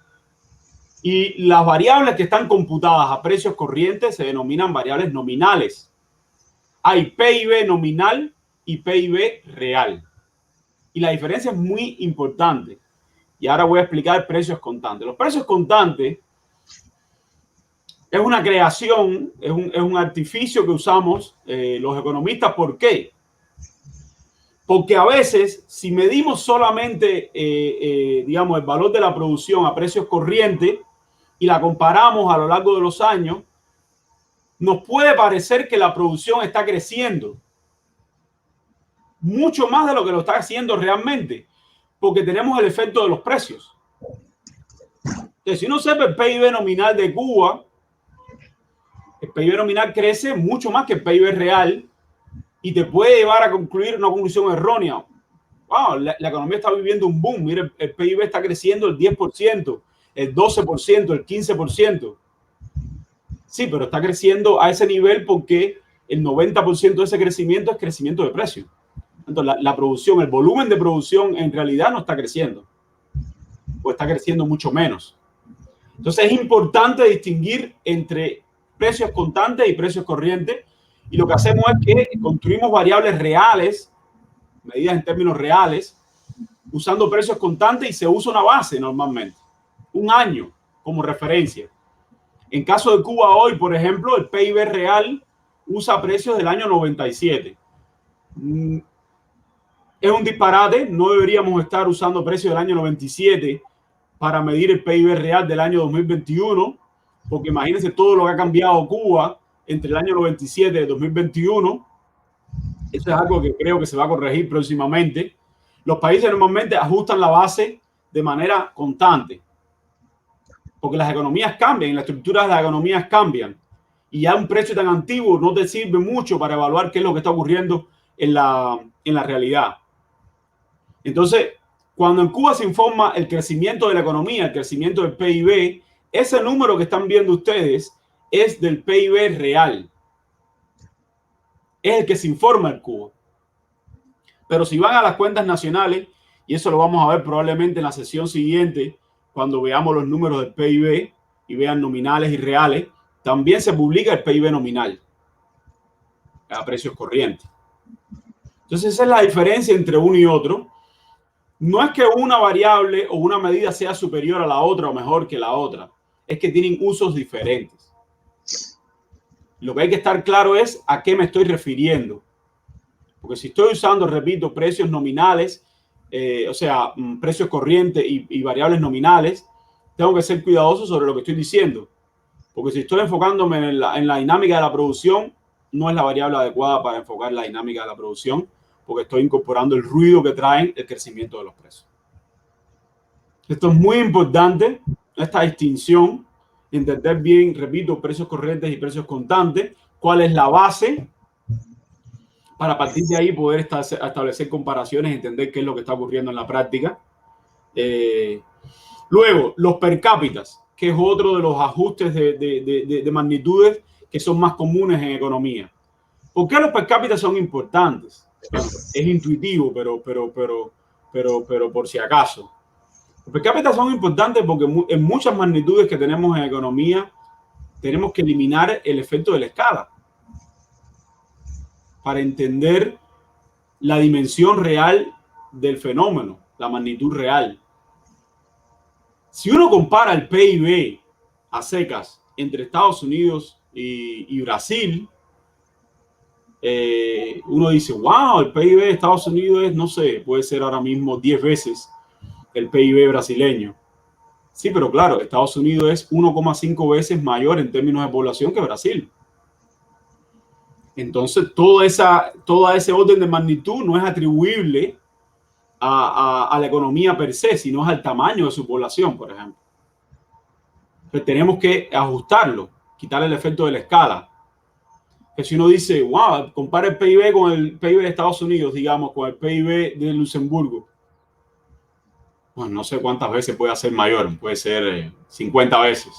Y las variables que están computadas a precios corrientes se denominan variables nominales. Hay PIB nominal y PIB real. Y la diferencia es muy importante. Y ahora voy a explicar precios constantes. Los precios constantes es una creación, es un artificio que usamos los economistas. ¿Por qué? Porque a veces, si medimos solamente, digamos, el valor de la producción a precios corrientes y la comparamos a lo largo de los años, nos puede parecer que la producción está creciendo mucho más de lo que lo está haciendo realmente, porque tenemos el efecto de los precios. Entonces, si uno sepa el PIB nominal de Cuba, el PIB nominal crece mucho más que el PIB real y te puede llevar a concluir una conclusión errónea. Wow, la economía está viviendo un boom. Mire, el PIB está creciendo el 10%, el 12%, el 15%. Sí, pero está creciendo a ese nivel porque el 90% de ese crecimiento es crecimiento de precio. Entonces, la producción, el volumen de producción en realidad no está creciendo. O está creciendo mucho menos. Entonces, es importante distinguir entre precios constantes y precios corrientes. Y lo que hacemos es que construimos variables reales, medidas en términos reales, usando precios constantes y se usa una base normalmente, un año como referencia. En caso de Cuba hoy, por ejemplo, el PIB real usa precios del año 97. Es un disparate, no deberíamos estar usando precios del año 97 para medir el PIB real del año 2021, porque imagínense todo lo que ha cambiado Cuba entre el año 97 y 2021. Eso es algo que creo que se va a corregir próximamente. Los países normalmente ajustan la base de manera constante. porque las economías cambian, las estructuras de las economías cambian. Y ya un precio tan antiguo no te sirve mucho para evaluar qué es lo que está ocurriendo en la realidad. Entonces, cuando en Cuba se informa el crecimiento de la economía, el crecimiento del PIB, ese número que están viendo ustedes es del PIB real. Es el que se informa en Cuba. Pero si van a las cuentas nacionales, y eso lo vamos a ver probablemente en la sesión siguiente, cuando veamos los números del PIB y vean nominales y reales, también se publica el PIB nominal a precios corrientes. Entonces esa es la diferencia entre uno y otro. No es que una variable o una medida sea superior a la otra o mejor que la otra. Es que tienen usos diferentes. Lo que hay que estar claro es a qué me estoy refiriendo. Porque si estoy usando, repito, precios nominales, o sea, precios corrientes y variables nominales, tengo que ser cuidadoso sobre lo que estoy diciendo. Porque si estoy enfocándome en la dinámica de la producción, no es la variable adecuada para enfocar la dinámica de la producción, porque estoy incorporando el ruido que traen el crecimiento de los precios. Esto es muy importante, esta distinción, entender bien, repito, precios corrientes y precios constantes, cuál es la base, para a partir de ahí poder establecer comparaciones, entender qué es lo que está ocurriendo en la práctica. Luego, los per cápitas, que es otro de los ajustes de magnitudes que son más comunes en economía. ¿Por qué los per cápitas son importantes? Bueno, es intuitivo, pero por si acaso. Los per cápitas son importantes porque en muchas magnitudes que tenemos en economía tenemos que eliminar el efecto de la escala para entender la dimensión real del fenómeno, la magnitud real. Si uno compara el PIB a secas entre Estados Unidos y Brasil, uno dice, wow, el PIB de Estados Unidos es, no sé, puede ser ahora mismo 10 veces el PIB brasileño. Sí, pero claro, Estados Unidos es 1,5 veces mayor en términos de población que Brasil. Entonces, todo ese orden de magnitud no es atribuible a la economía per se, sino es al tamaño de su población, por ejemplo. Entonces, tenemos que ajustarlo, quitar el efecto de la escala. Que si uno dice, wow, compara el PIB con el PIB de Estados Unidos, digamos, con el PIB de Luxemburgo. Bueno, no sé cuántas veces puede ser mayor, puede ser 50 veces.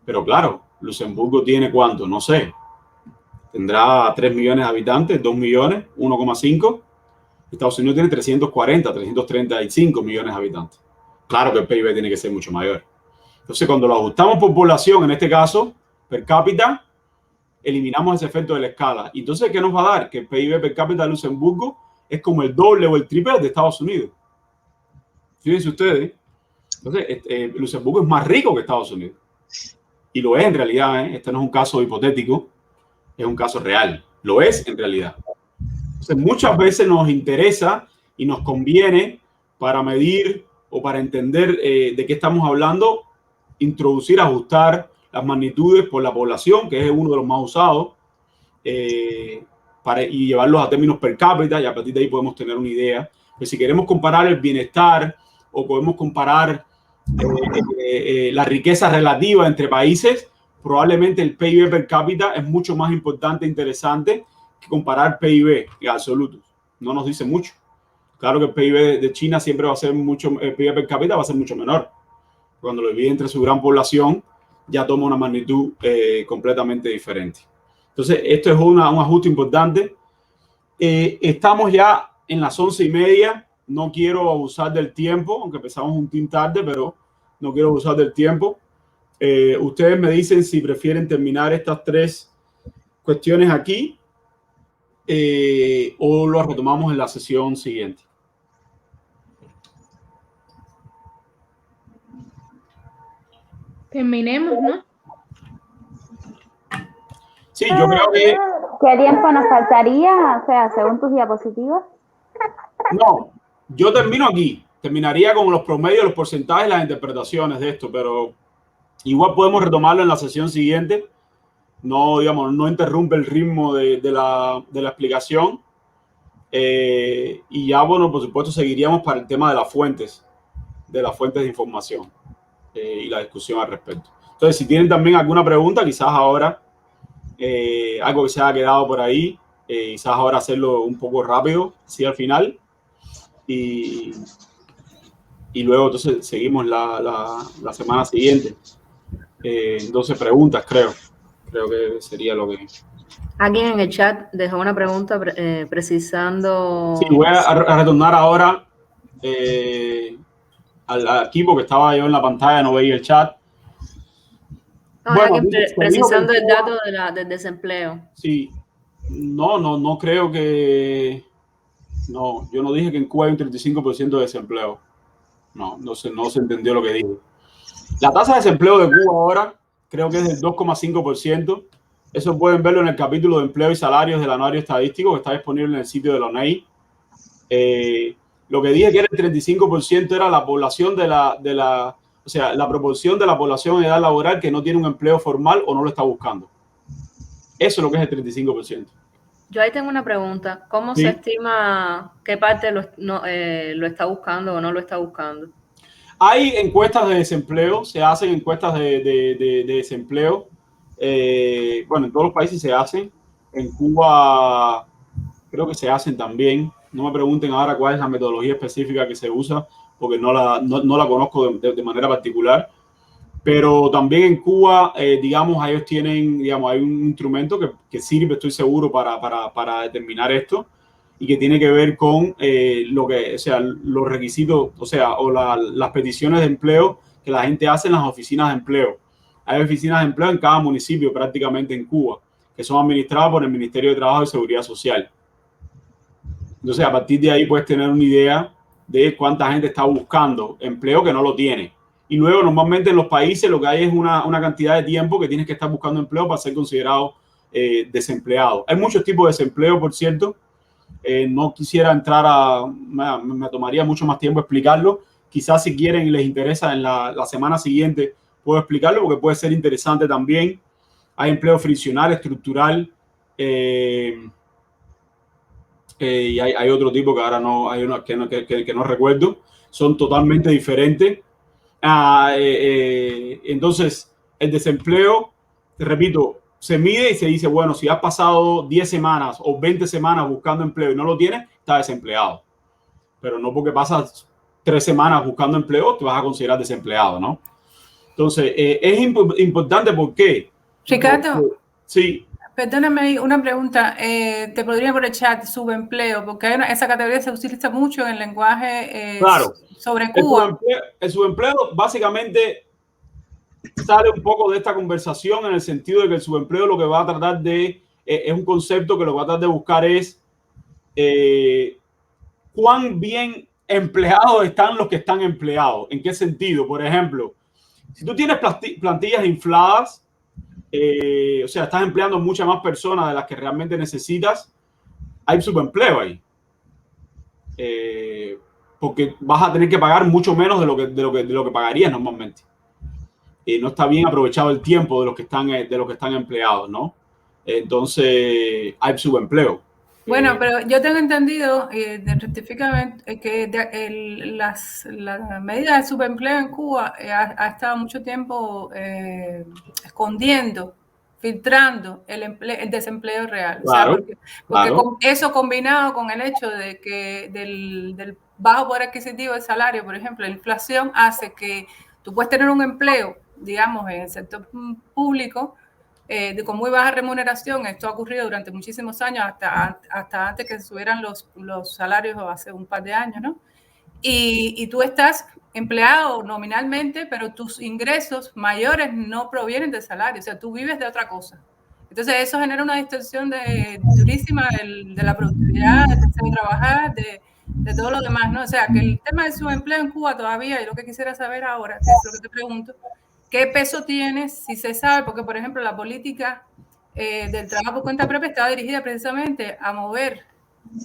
Pero claro, Luxemburgo tiene ¿cuánto? No sé. Tendrá 3 millones de habitantes, 2 millones, 1,5. Estados Unidos tiene 340, 335 millones de habitantes. Claro que el PIB tiene que ser mucho mayor. Entonces, cuando lo ajustamos por población, en este caso, per cápita, eliminamos ese efecto de la escala. Y entonces, ¿qué nos va a dar? Que el PIB per cápita de Luxemburgo es como el doble o el triple de Estados Unidos. Fíjense ustedes. Entonces, Luxemburgo es más rico que Estados Unidos. Y lo es en realidad. Este no es un caso hipotético, es un caso real. Lo es en realidad. Entonces, muchas veces nos interesa y nos conviene para medir o para entender de qué estamos hablando, introducir, ajustar las magnitudes por la población, que es uno de los más usados, y llevarlos a términos per cápita, y a partir de ahí podemos tener una idea. Pues si queremos comparar el bienestar o podemos comparar la riqueza relativa entre países, probablemente el PIB per cápita es mucho más importante e interesante que comparar PIB en absoluto. No nos dice mucho. Claro que el PIB de China siempre va a ser mucho, el PIB per cápita va a ser mucho menor. Cuando lo divide entre su gran población, ya toma una magnitud completamente diferente. Entonces, esto es un ajuste importante. Estamos ya en las 11:30. No quiero abusar del tiempo, aunque empezamos un tin tarde, pero no quiero abusar del tiempo. Ustedes me dicen si prefieren terminar estas 3 cuestiones aquí o lo retomamos en la sesión siguiente. Terminemos, ¿no? Sí, yo creo que... ¿Qué tiempo nos faltaría? O sea, según tus diapositivas. No, yo termino aquí. Terminaría con los promedios, los porcentajes, las interpretaciones de esto, pero igual podemos retomarlo en la sesión siguiente. No, digamos, no interrumpe el ritmo de la explicación. Y ya, bueno, por supuesto, seguiríamos para el tema de las fuentes de información. y la discusión al respecto. Entonces, si tienen también alguna pregunta, quizás ahora, algo que se haya quedado por ahí, quizás ahora hacerlo un poco rápido, sí, al final, y luego entonces seguimos la semana siguiente. Entonces, preguntas, creo que sería lo que... Alguien en el chat dejó una pregunta precisando... Sí, voy a retornar ahora al equipo que estaba yo en la pantalla, no veía el chat. No, bueno, alguien precisando el dato del desempleo. Sí, no creo que... No, yo no dije que en Cuba hay un 35% de desempleo. No se entendió lo que dije. La tasa de desempleo de Cuba ahora creo que es del 2,5%. Eso pueden verlo en el capítulo de empleo y salarios del anuario estadístico que está disponible en el sitio de la ONEI. Lo que dije que era el 35% era la población o sea, la proporción de la población en edad laboral que no tiene un empleo formal o no lo está buscando. Eso es lo que es el 35%. Yo ahí tengo una pregunta. ¿Cómo se estima qué parte lo está buscando o no lo está buscando? Hay encuestas de desempleo, se hacen encuestas de desempleo. Bueno, en todos los países se hacen. En Cuba creo que se hacen también. No me pregunten ahora cuál es la metodología específica que se usa, porque no la conozco de manera particular. Pero también en Cuba, digamos, ellos tienen, digamos, hay un instrumento que sirve, estoy seguro, para determinar esto y que tiene que ver con o sea, los requisitos, o sea, las peticiones de empleo que la gente hace en las oficinas de empleo. Hay oficinas de empleo en cada municipio prácticamente en Cuba, que son administradas por el Ministerio de Trabajo y Seguridad Social. Entonces, a partir de ahí puedes tener una idea de cuánta gente está buscando empleo que no lo tiene. Y luego, normalmente en los países lo que hay es una cantidad de tiempo que tienes que estar buscando empleo para ser considerado desempleado. Hay muchos tipos de desempleo, por cierto. No quisiera entrar me tomaría mucho más tiempo explicarlo. Quizás si quieren y les interesa en la semana siguiente puedo explicarlo porque puede ser interesante también. Hay empleo friccional, estructural, y hay otro tipo que ahora no, hay uno que no recuerdo. Son totalmente diferentes. Entonces, el desempleo, te repito, se mide y se dice, bueno, si has pasado 10 semanas o 20 semanas buscando empleo y no lo tienes, estás desempleado. Pero no porque pasas 3 semanas buscando empleo, te vas a considerar desempleado, ¿no? Entonces, es importante porque... Ricardo, sí. Perdóname una pregunta. Te podría por el chat subempleo, porque esa categoría se utiliza mucho en el lenguaje claro. Sobre Cuba. El subempleo básicamente sale un poco de esta conversación en el sentido de que el subempleo lo que va a tratar de... es un concepto que lo que va a tratar de buscar es cuán bien empleados están los que están empleados. ¿En qué sentido? Por ejemplo, si tú tienes plantillas infladas, o sea, estás empleando muchas más personas de las que realmente necesitas, hay subempleo ahí. Porque vas a tener que pagar mucho menos de lo que pagarías normalmente. No está bien aprovechado el tiempo de los que están empleados, ¿no? Entonces, hay subempleo. Bueno, pero yo tengo entendido, rectificamente, que la medida de subempleo en Cuba ha estado mucho tiempo escondiendo, filtrando el desempleo real. Claro, o sea, porque eso combinado con el hecho de que del bajo poder adquisitivo del salario, por ejemplo, la inflación hace que tú puedes tener un empleo, digamos, en el sector público, con muy baja remuneración. Esto ha ocurrido durante muchísimos años, hasta antes que subieran los salarios hace un par de años, ¿no? Y tú estás empleado nominalmente, pero tus ingresos mayores no provienen del salario, o sea, tú vives de otra cosa. Entonces eso genera una distorsión durísima de la productividad, del deseo de trabajar, de todo lo demás, ¿no? O sea, que el tema del subempleo en Cuba todavía, y lo que quisiera saber ahora, que es lo que te pregunto, ¿qué peso tiene si se sabe? Porque, por ejemplo, la política del trabajo por cuenta propia estaba dirigida precisamente a mover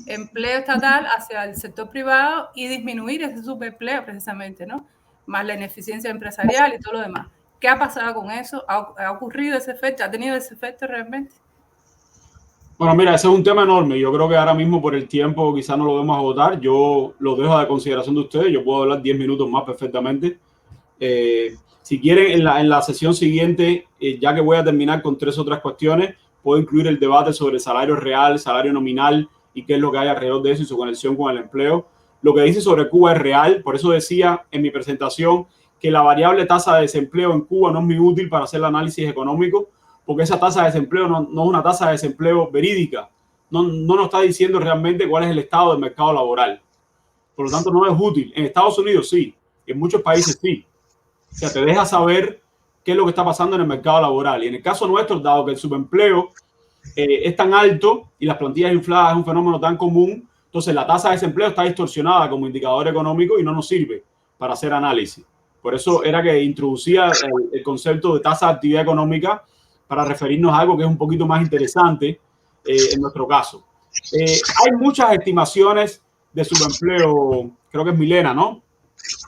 empleo estatal hacia el sector privado y disminuir ese subempleo precisamente, ¿no? Más la ineficiencia empresarial y todo lo demás. ¿Qué ha pasado con eso? ¿Ha ocurrido ese efecto? ¿Ha tenido ese efecto realmente? Bueno, mira, ese es un tema enorme. Yo creo que ahora mismo por el tiempo quizás no lo vamos a agotar. Yo lo dejo a consideración de ustedes. Yo puedo hablar 10 minutos más perfectamente. Si quieren, en la sesión siguiente, ya que voy a terminar con 3 otras cuestiones, puedo incluir el debate sobre el salario real, salario nominal y qué es lo que hay alrededor de eso y su conexión con el empleo. Lo que dice sobre Cuba es real, por eso decía en mi presentación que la variable tasa de desempleo en Cuba no es muy útil para hacer el análisis económico, porque esa tasa de desempleo no es una tasa de desempleo verídica, no nos está diciendo realmente cuál es el estado del mercado laboral. Por lo tanto, no es útil. En Estados Unidos sí, en muchos países sí. O sea, te deja saber qué es lo que está pasando en el mercado laboral. Y en el caso nuestro, dado que el subempleo es tan alto y las plantillas infladas es un fenómeno tan común, entonces la tasa de desempleo está distorsionada como indicador económico y no nos sirve para hacer análisis. Por eso era que introducía el concepto de tasa de actividad económica para referirnos a algo que es un poquito más interesante en nuestro caso. Hay muchas estimaciones de subempleo, creo que es Milena, ¿no?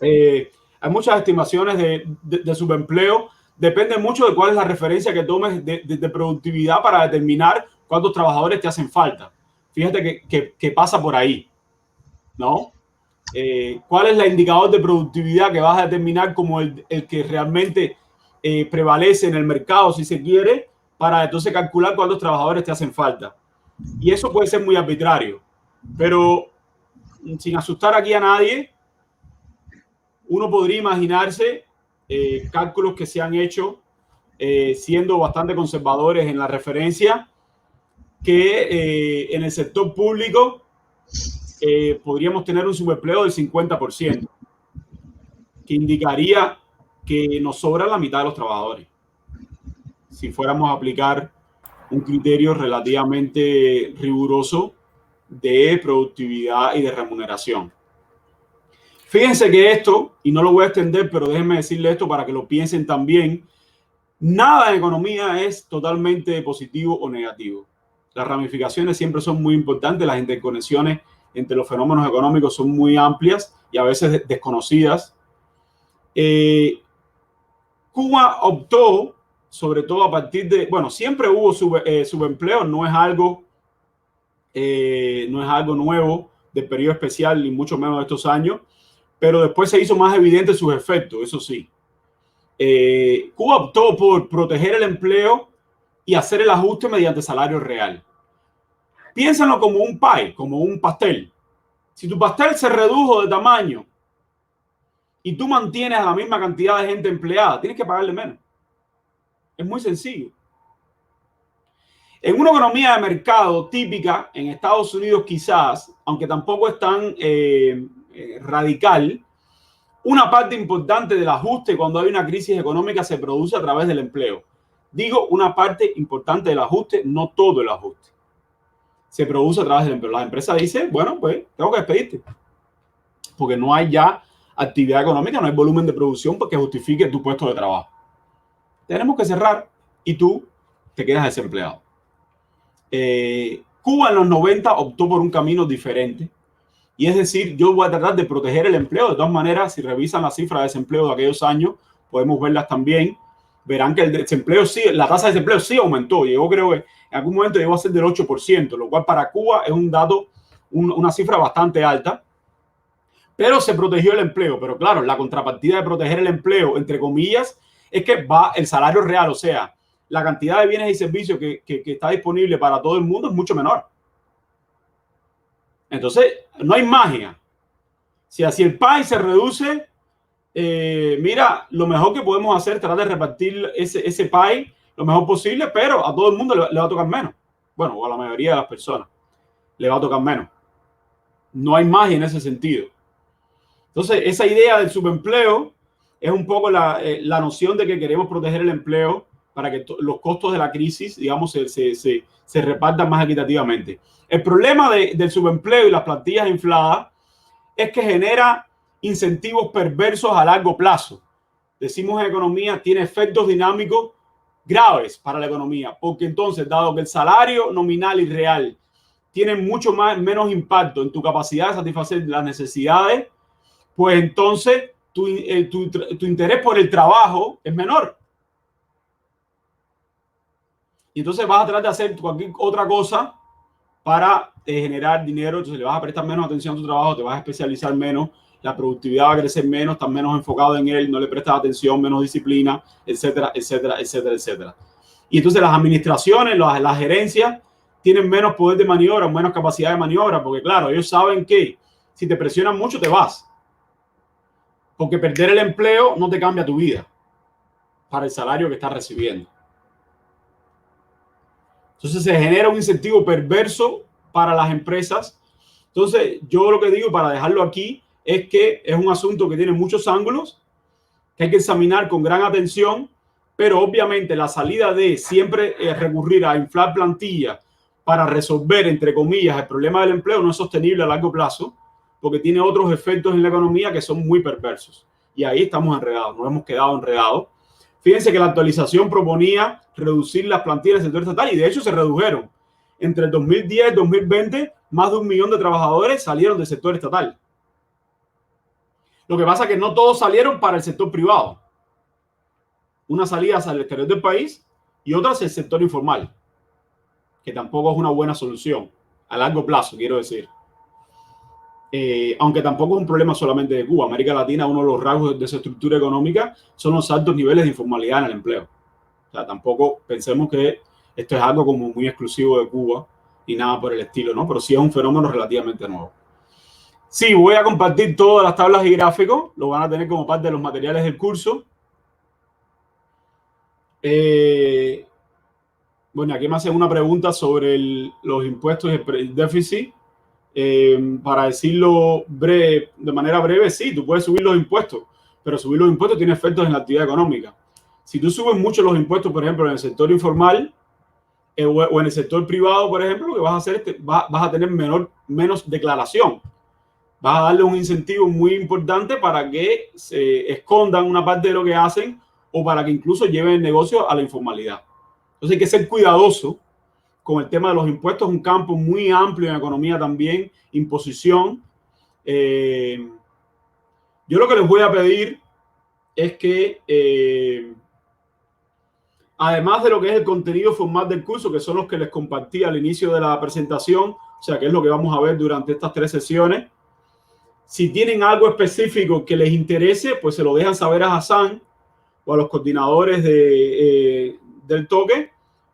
Hay muchas estimaciones de subempleo. Depende mucho de cuál es la referencia que tomes de productividad para determinar cuántos trabajadores te hacen falta. Fíjate que pasa por ahí, ¿no? ¿Cuál es el indicador de productividad que vas a determinar como el que realmente prevalece en el mercado, si se quiere, para entonces calcular cuántos trabajadores te hacen falta? Y eso puede ser muy arbitrario, pero sin asustar aquí a nadie, uno podría imaginarse cálculos que se han hecho siendo bastante conservadores en la referencia, que en el sector público podríamos tener un subempleo del 50%, que indicaría que nos sobra la mitad de los trabajadores. Si fuéramos a aplicar un criterio relativamente riguroso de productividad y de remuneración. Fíjense que esto, y no lo voy a extender, pero déjenme decirle esto para que lo piensen también, nada en economía es totalmente positivo o negativo. Las ramificaciones siempre son muy importantes, las interconexiones entre los fenómenos económicos son muy amplias y a veces desconocidas. Cuba optó, sobre todo a partir de, bueno, siempre hubo subempleo, no es algo nuevo del periodo especial, ni mucho menos de estos años, pero después se hizo más evidente sus efectos, eso sí. Cuba optó por proteger el empleo y hacer el ajuste mediante salario real. Piénsenlo como un pie, como un pastel. Si tu pastel se redujo de tamaño y tú mantienes a la misma cantidad de gente empleada, tienes que pagarle menos. Es muy sencillo. En una economía de mercado típica, en Estados Unidos quizás, aunque tampoco es tan radical, una parte importante del ajuste cuando hay una crisis económica se produce a través del empleo. Digo una parte importante del ajuste, no todo el ajuste. Se produce a través del empleo. La empresa dice, bueno, pues tengo que despedirte. Porque no hay ya actividad económica, no hay volumen de producción porque justifique tu puesto de trabajo. Tenemos que cerrar y tú te quedas desempleado. Cuba en los 90 optó por un camino diferente. Y es decir, yo voy a tratar de proteger el empleo. De todas maneras, si revisan las cifras de desempleo de aquellos años, podemos verlas también. Verán que el desempleo sí, la tasa de desempleo sí aumentó. Llegó, creo que en algún momento llegó a ser del 8%, lo cual para Cuba es un dato, una cifra bastante alta. Pero se protegió el empleo. Pero claro, la contrapartida de proteger el empleo, entre comillas, es que va el salario real, o sea, la cantidad de bienes y servicios que está disponible para todo el mundo es mucho menor. Entonces, no hay magia. Si así el pie se reduce, mira, lo mejor que podemos hacer es tratar de repartir ese pie lo mejor posible, pero a todo el mundo le va a tocar menos. Bueno, o a la mayoría de las personas le va a tocar menos. No hay magia en ese sentido. Entonces, esa idea del subempleo es un poco la noción de que queremos proteger el empleo para que los costos de la crisis, digamos, se repartan más equitativamente. El problema del subempleo y las plantillas infladas es que genera incentivos perversos a largo plazo. Decimos en economía, tiene efectos dinámicos graves para la economía, porque entonces, dado que el salario nominal y real tiene mucho menos impacto en tu capacidad de satisfacer las necesidades, pues entonces tu interés por el trabajo es menor. Y entonces vas a tratar de hacer cualquier otra cosa para generar dinero. Entonces le vas a prestar menos atención a tu trabajo, te vas a especializar menos la productividad va a crecer menos, estás menos enfocado en él, no le prestas atención, menos disciplina, etcétera, etcétera, etcétera, etcétera. Y entonces las administraciones, las gerencias tienen menos poder de maniobra, menos capacidad de maniobra, porque claro, ellos saben que si te presionan mucho te vas. Porque perder el empleo no te cambia tu vida para el salario que estás recibiendo. Entonces se genera un incentivo perverso para las empresas. Entonces yo lo que digo para dejarlo aquí es que es un asunto que tiene muchos ángulos, que hay que examinar con gran atención, pero obviamente la salida de siempre recurrir a inflar plantilla para resolver, entre comillas, el problema del empleo no es sostenible a largo plazo, porque tiene otros efectos en la economía que son muy perversos. Y ahí estamos enredados, nos hemos quedado enredados. Fíjense que la actualización proponía reducir las plantillas del sector estatal y de hecho se redujeron. Entre el 2010 y 2020, más de 1 millón de trabajadores salieron del sector estatal. Lo que pasa es que no todos salieron para el sector privado. Una salida hacia el exterior del país y otra hacia el sector informal, que tampoco es una buena solución a largo plazo, quiero decir. Aunque tampoco es un problema solamente de Cuba. América Latina, uno de los rasgos de su estructura económica son los altos niveles de informalidad en el empleo. O sea, tampoco pensemos que esto es algo como muy exclusivo de Cuba y nada por el estilo, ¿no? Pero sí es un fenómeno relativamente nuevo. Sí, voy a compartir todas las tablas y gráficos. Lo van a tener como parte de los materiales del curso. Bueno, aquí me hacen una pregunta sobre los impuestos y el déficit. Para decirlo de manera breve, sí, tú puedes subir los impuestos, pero subir los impuestos tiene efectos en la actividad económica. Si tú subes mucho los impuestos, por ejemplo, en el sector informal o en el sector privado, por ejemplo, lo que vas a hacer es vas a tener menos declaración. Vas a darle un incentivo muy importante para que se escondan una parte de lo que hacen o para que incluso lleven el negocio a la informalidad. Entonces hay que ser cuidadoso con el tema de los impuestos, un campo muy amplio en economía también, imposición. Yo lo que les voy a pedir es que, además de lo que es el contenido formal del curso, que son los que les compartí al inicio de la presentación, o sea, que es lo que vamos a ver durante estas 3 sesiones, si tienen algo específico que les interese, pues se lo dejan saber a Hassan o a los coordinadores del toque,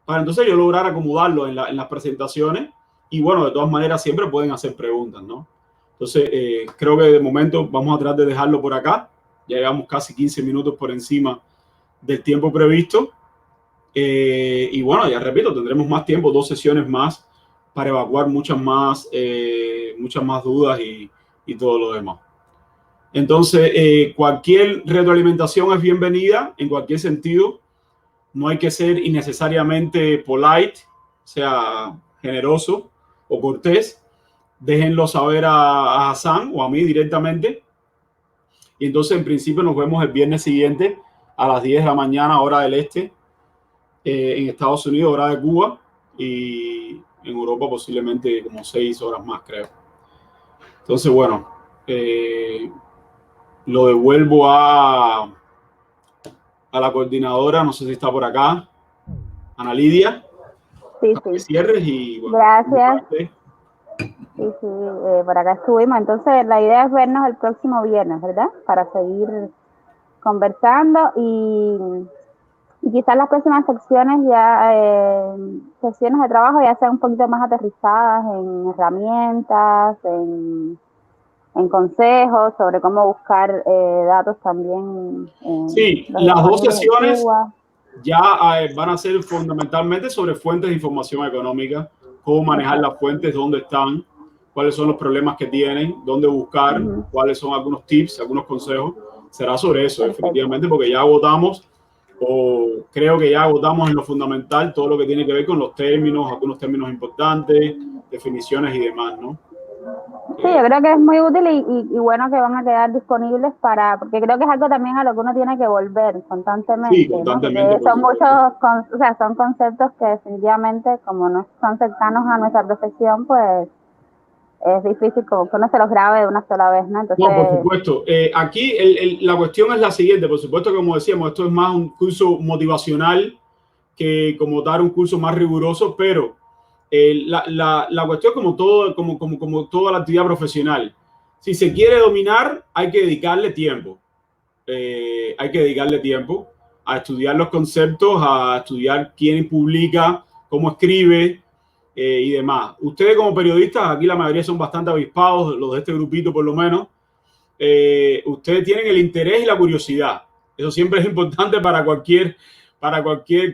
para entonces yo lograr acomodarlo en las presentaciones. Y bueno, de todas maneras siempre pueden hacer preguntas, ¿no? Entonces creo que de momento vamos a tratar de dejarlo por acá. Ya llevamos casi 15 minutos por encima del tiempo previsto. Y bueno, ya repito, tendremos más tiempo, 2 sesiones más para evacuar muchas más dudas y todo lo demás. Entonces, cualquier retroalimentación es bienvenida en cualquier sentido. No hay que ser innecesariamente polite, o sea, generoso o cortés. Déjenlo saber a Hassan o a mí directamente. Y entonces, en principio, nos vemos el viernes siguiente a las 10 de la mañana, hora del este, en Estados Unidos, hora de Cuba, y en Europa posiblemente como 6 horas más, creo. Entonces, bueno, lo devuelvo a la coordinadora, no sé si está por acá, Ana Lidia. Sí, sí. Cierres y bueno, gracias. Sí, por acá estuvimos. Entonces, la idea es vernos el próximo viernes, ¿verdad? Para seguir conversando y quizás las próximas secciones sesiones de trabajo ya sean un poquito más aterrizadas en herramientas, en consejos sobre cómo buscar datos también. Sí, las 2 sesiones ya van a ser fundamentalmente sobre fuentes de información económica, cómo manejar las fuentes, dónde están, cuáles son los problemas que tienen, dónde buscar, cuáles son algunos tips, algunos consejos. Será sobre eso, definitivamente, porque ya agotamos, o creo que ya agotamos en lo fundamental todo lo que tiene que ver con los términos, algunos términos importantes, definiciones y demás, ¿no? Sí, yo creo que es muy útil y bueno que van a quedar disponibles porque creo que es algo también a lo que uno tiene que volver constantemente. Sí, constantemente. ¿No? Son muchos, son conceptos que definitivamente, como no son cercanos a nuestra profesión, pues es difícil como que uno se los grabe de una sola vez, ¿no? Entonces, no, por supuesto. Aquí la cuestión es la siguiente, por supuesto, como decíamos, esto es más un curso motivacional que como tal un curso más riguroso, pero la cuestión como toda la actividad profesional, Si se quiere dominar, hay que dedicarle tiempo. Hay que dedicarle tiempo a estudiar los conceptos, a estudiar quién publica, cómo escribe y demás. Ustedes como periodistas, aquí la mayoría son bastante avispados, los de este grupito por lo menos, ustedes tienen el interés y la curiosidad. Eso siempre es importante para cualquier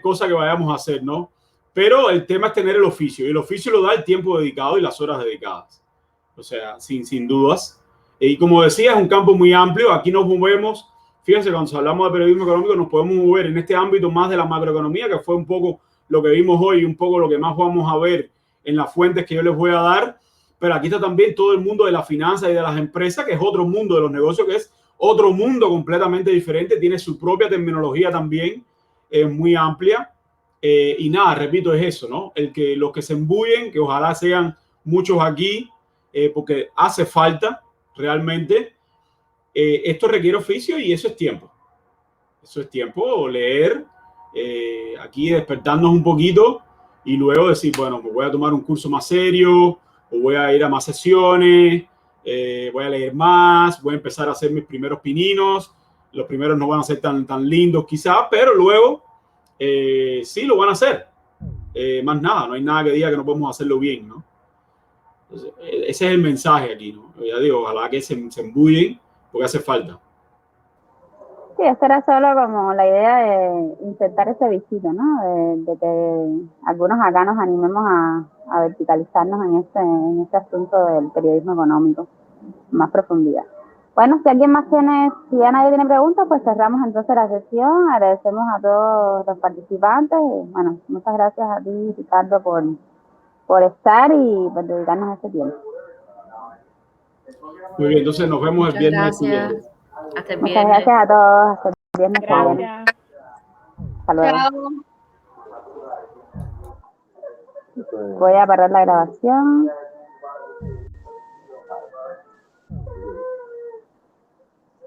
cosa que vayamos a hacer, ¿no? Pero el tema es tener el oficio, y el oficio lo da el tiempo dedicado y las horas dedicadas. O sea, sin dudas. Y como decía, es un campo muy amplio. Aquí nos movemos, fíjense, cuando hablamos de periodismo económico, nos podemos mover en este ámbito más de la macroeconomía, que fue un poco lo que vimos hoy y un poco lo que más vamos a ver en las fuentes que yo les voy a dar. Pero aquí está también todo el mundo de la finanza y de las empresas, que es otro mundo de los negocios, que es otro mundo completamente diferente. Tiene su propia terminología también, muy amplia. Y nada, repito, es eso, ¿no? Los que se embullen, que ojalá sean muchos aquí, porque hace falta realmente. Esto requiere oficio y eso es tiempo. Eso es tiempo, leer, aquí despertarnos un poquito y luego decir, bueno, me voy a tomar un curso más serio, o voy a ir a más sesiones, voy a leer más, voy a empezar a hacer mis primeros pininos. Los primeros no van a ser tan lindos quizás, pero luego sí lo van a hacer. Más nada, no hay nada que diga que no podemos hacerlo bien, ¿no? Entonces, ese es el mensaje aquí, ¿no? Ya digo, ojalá que se embullen porque hace falta. Sí, esa era solo como la idea de insertar ese bichito, ¿no? De que algunos acá nos animemos a verticalizarnos en este asunto del periodismo económico, más profundidad. Bueno, si alguien más si ya nadie tiene preguntas, pues cerramos entonces la sesión. Agradecemos a todos los participantes. Y, bueno, muchas gracias a ti, Ricardo, por estar y por dedicarnos este tiempo. Muy bien, entonces nos vemos el viernes. Gracias. Hasta el viernes. Muchas gracias a todos. Hasta el viernes. Gracias. Hasta luego. Chao. Voy a parar la grabación.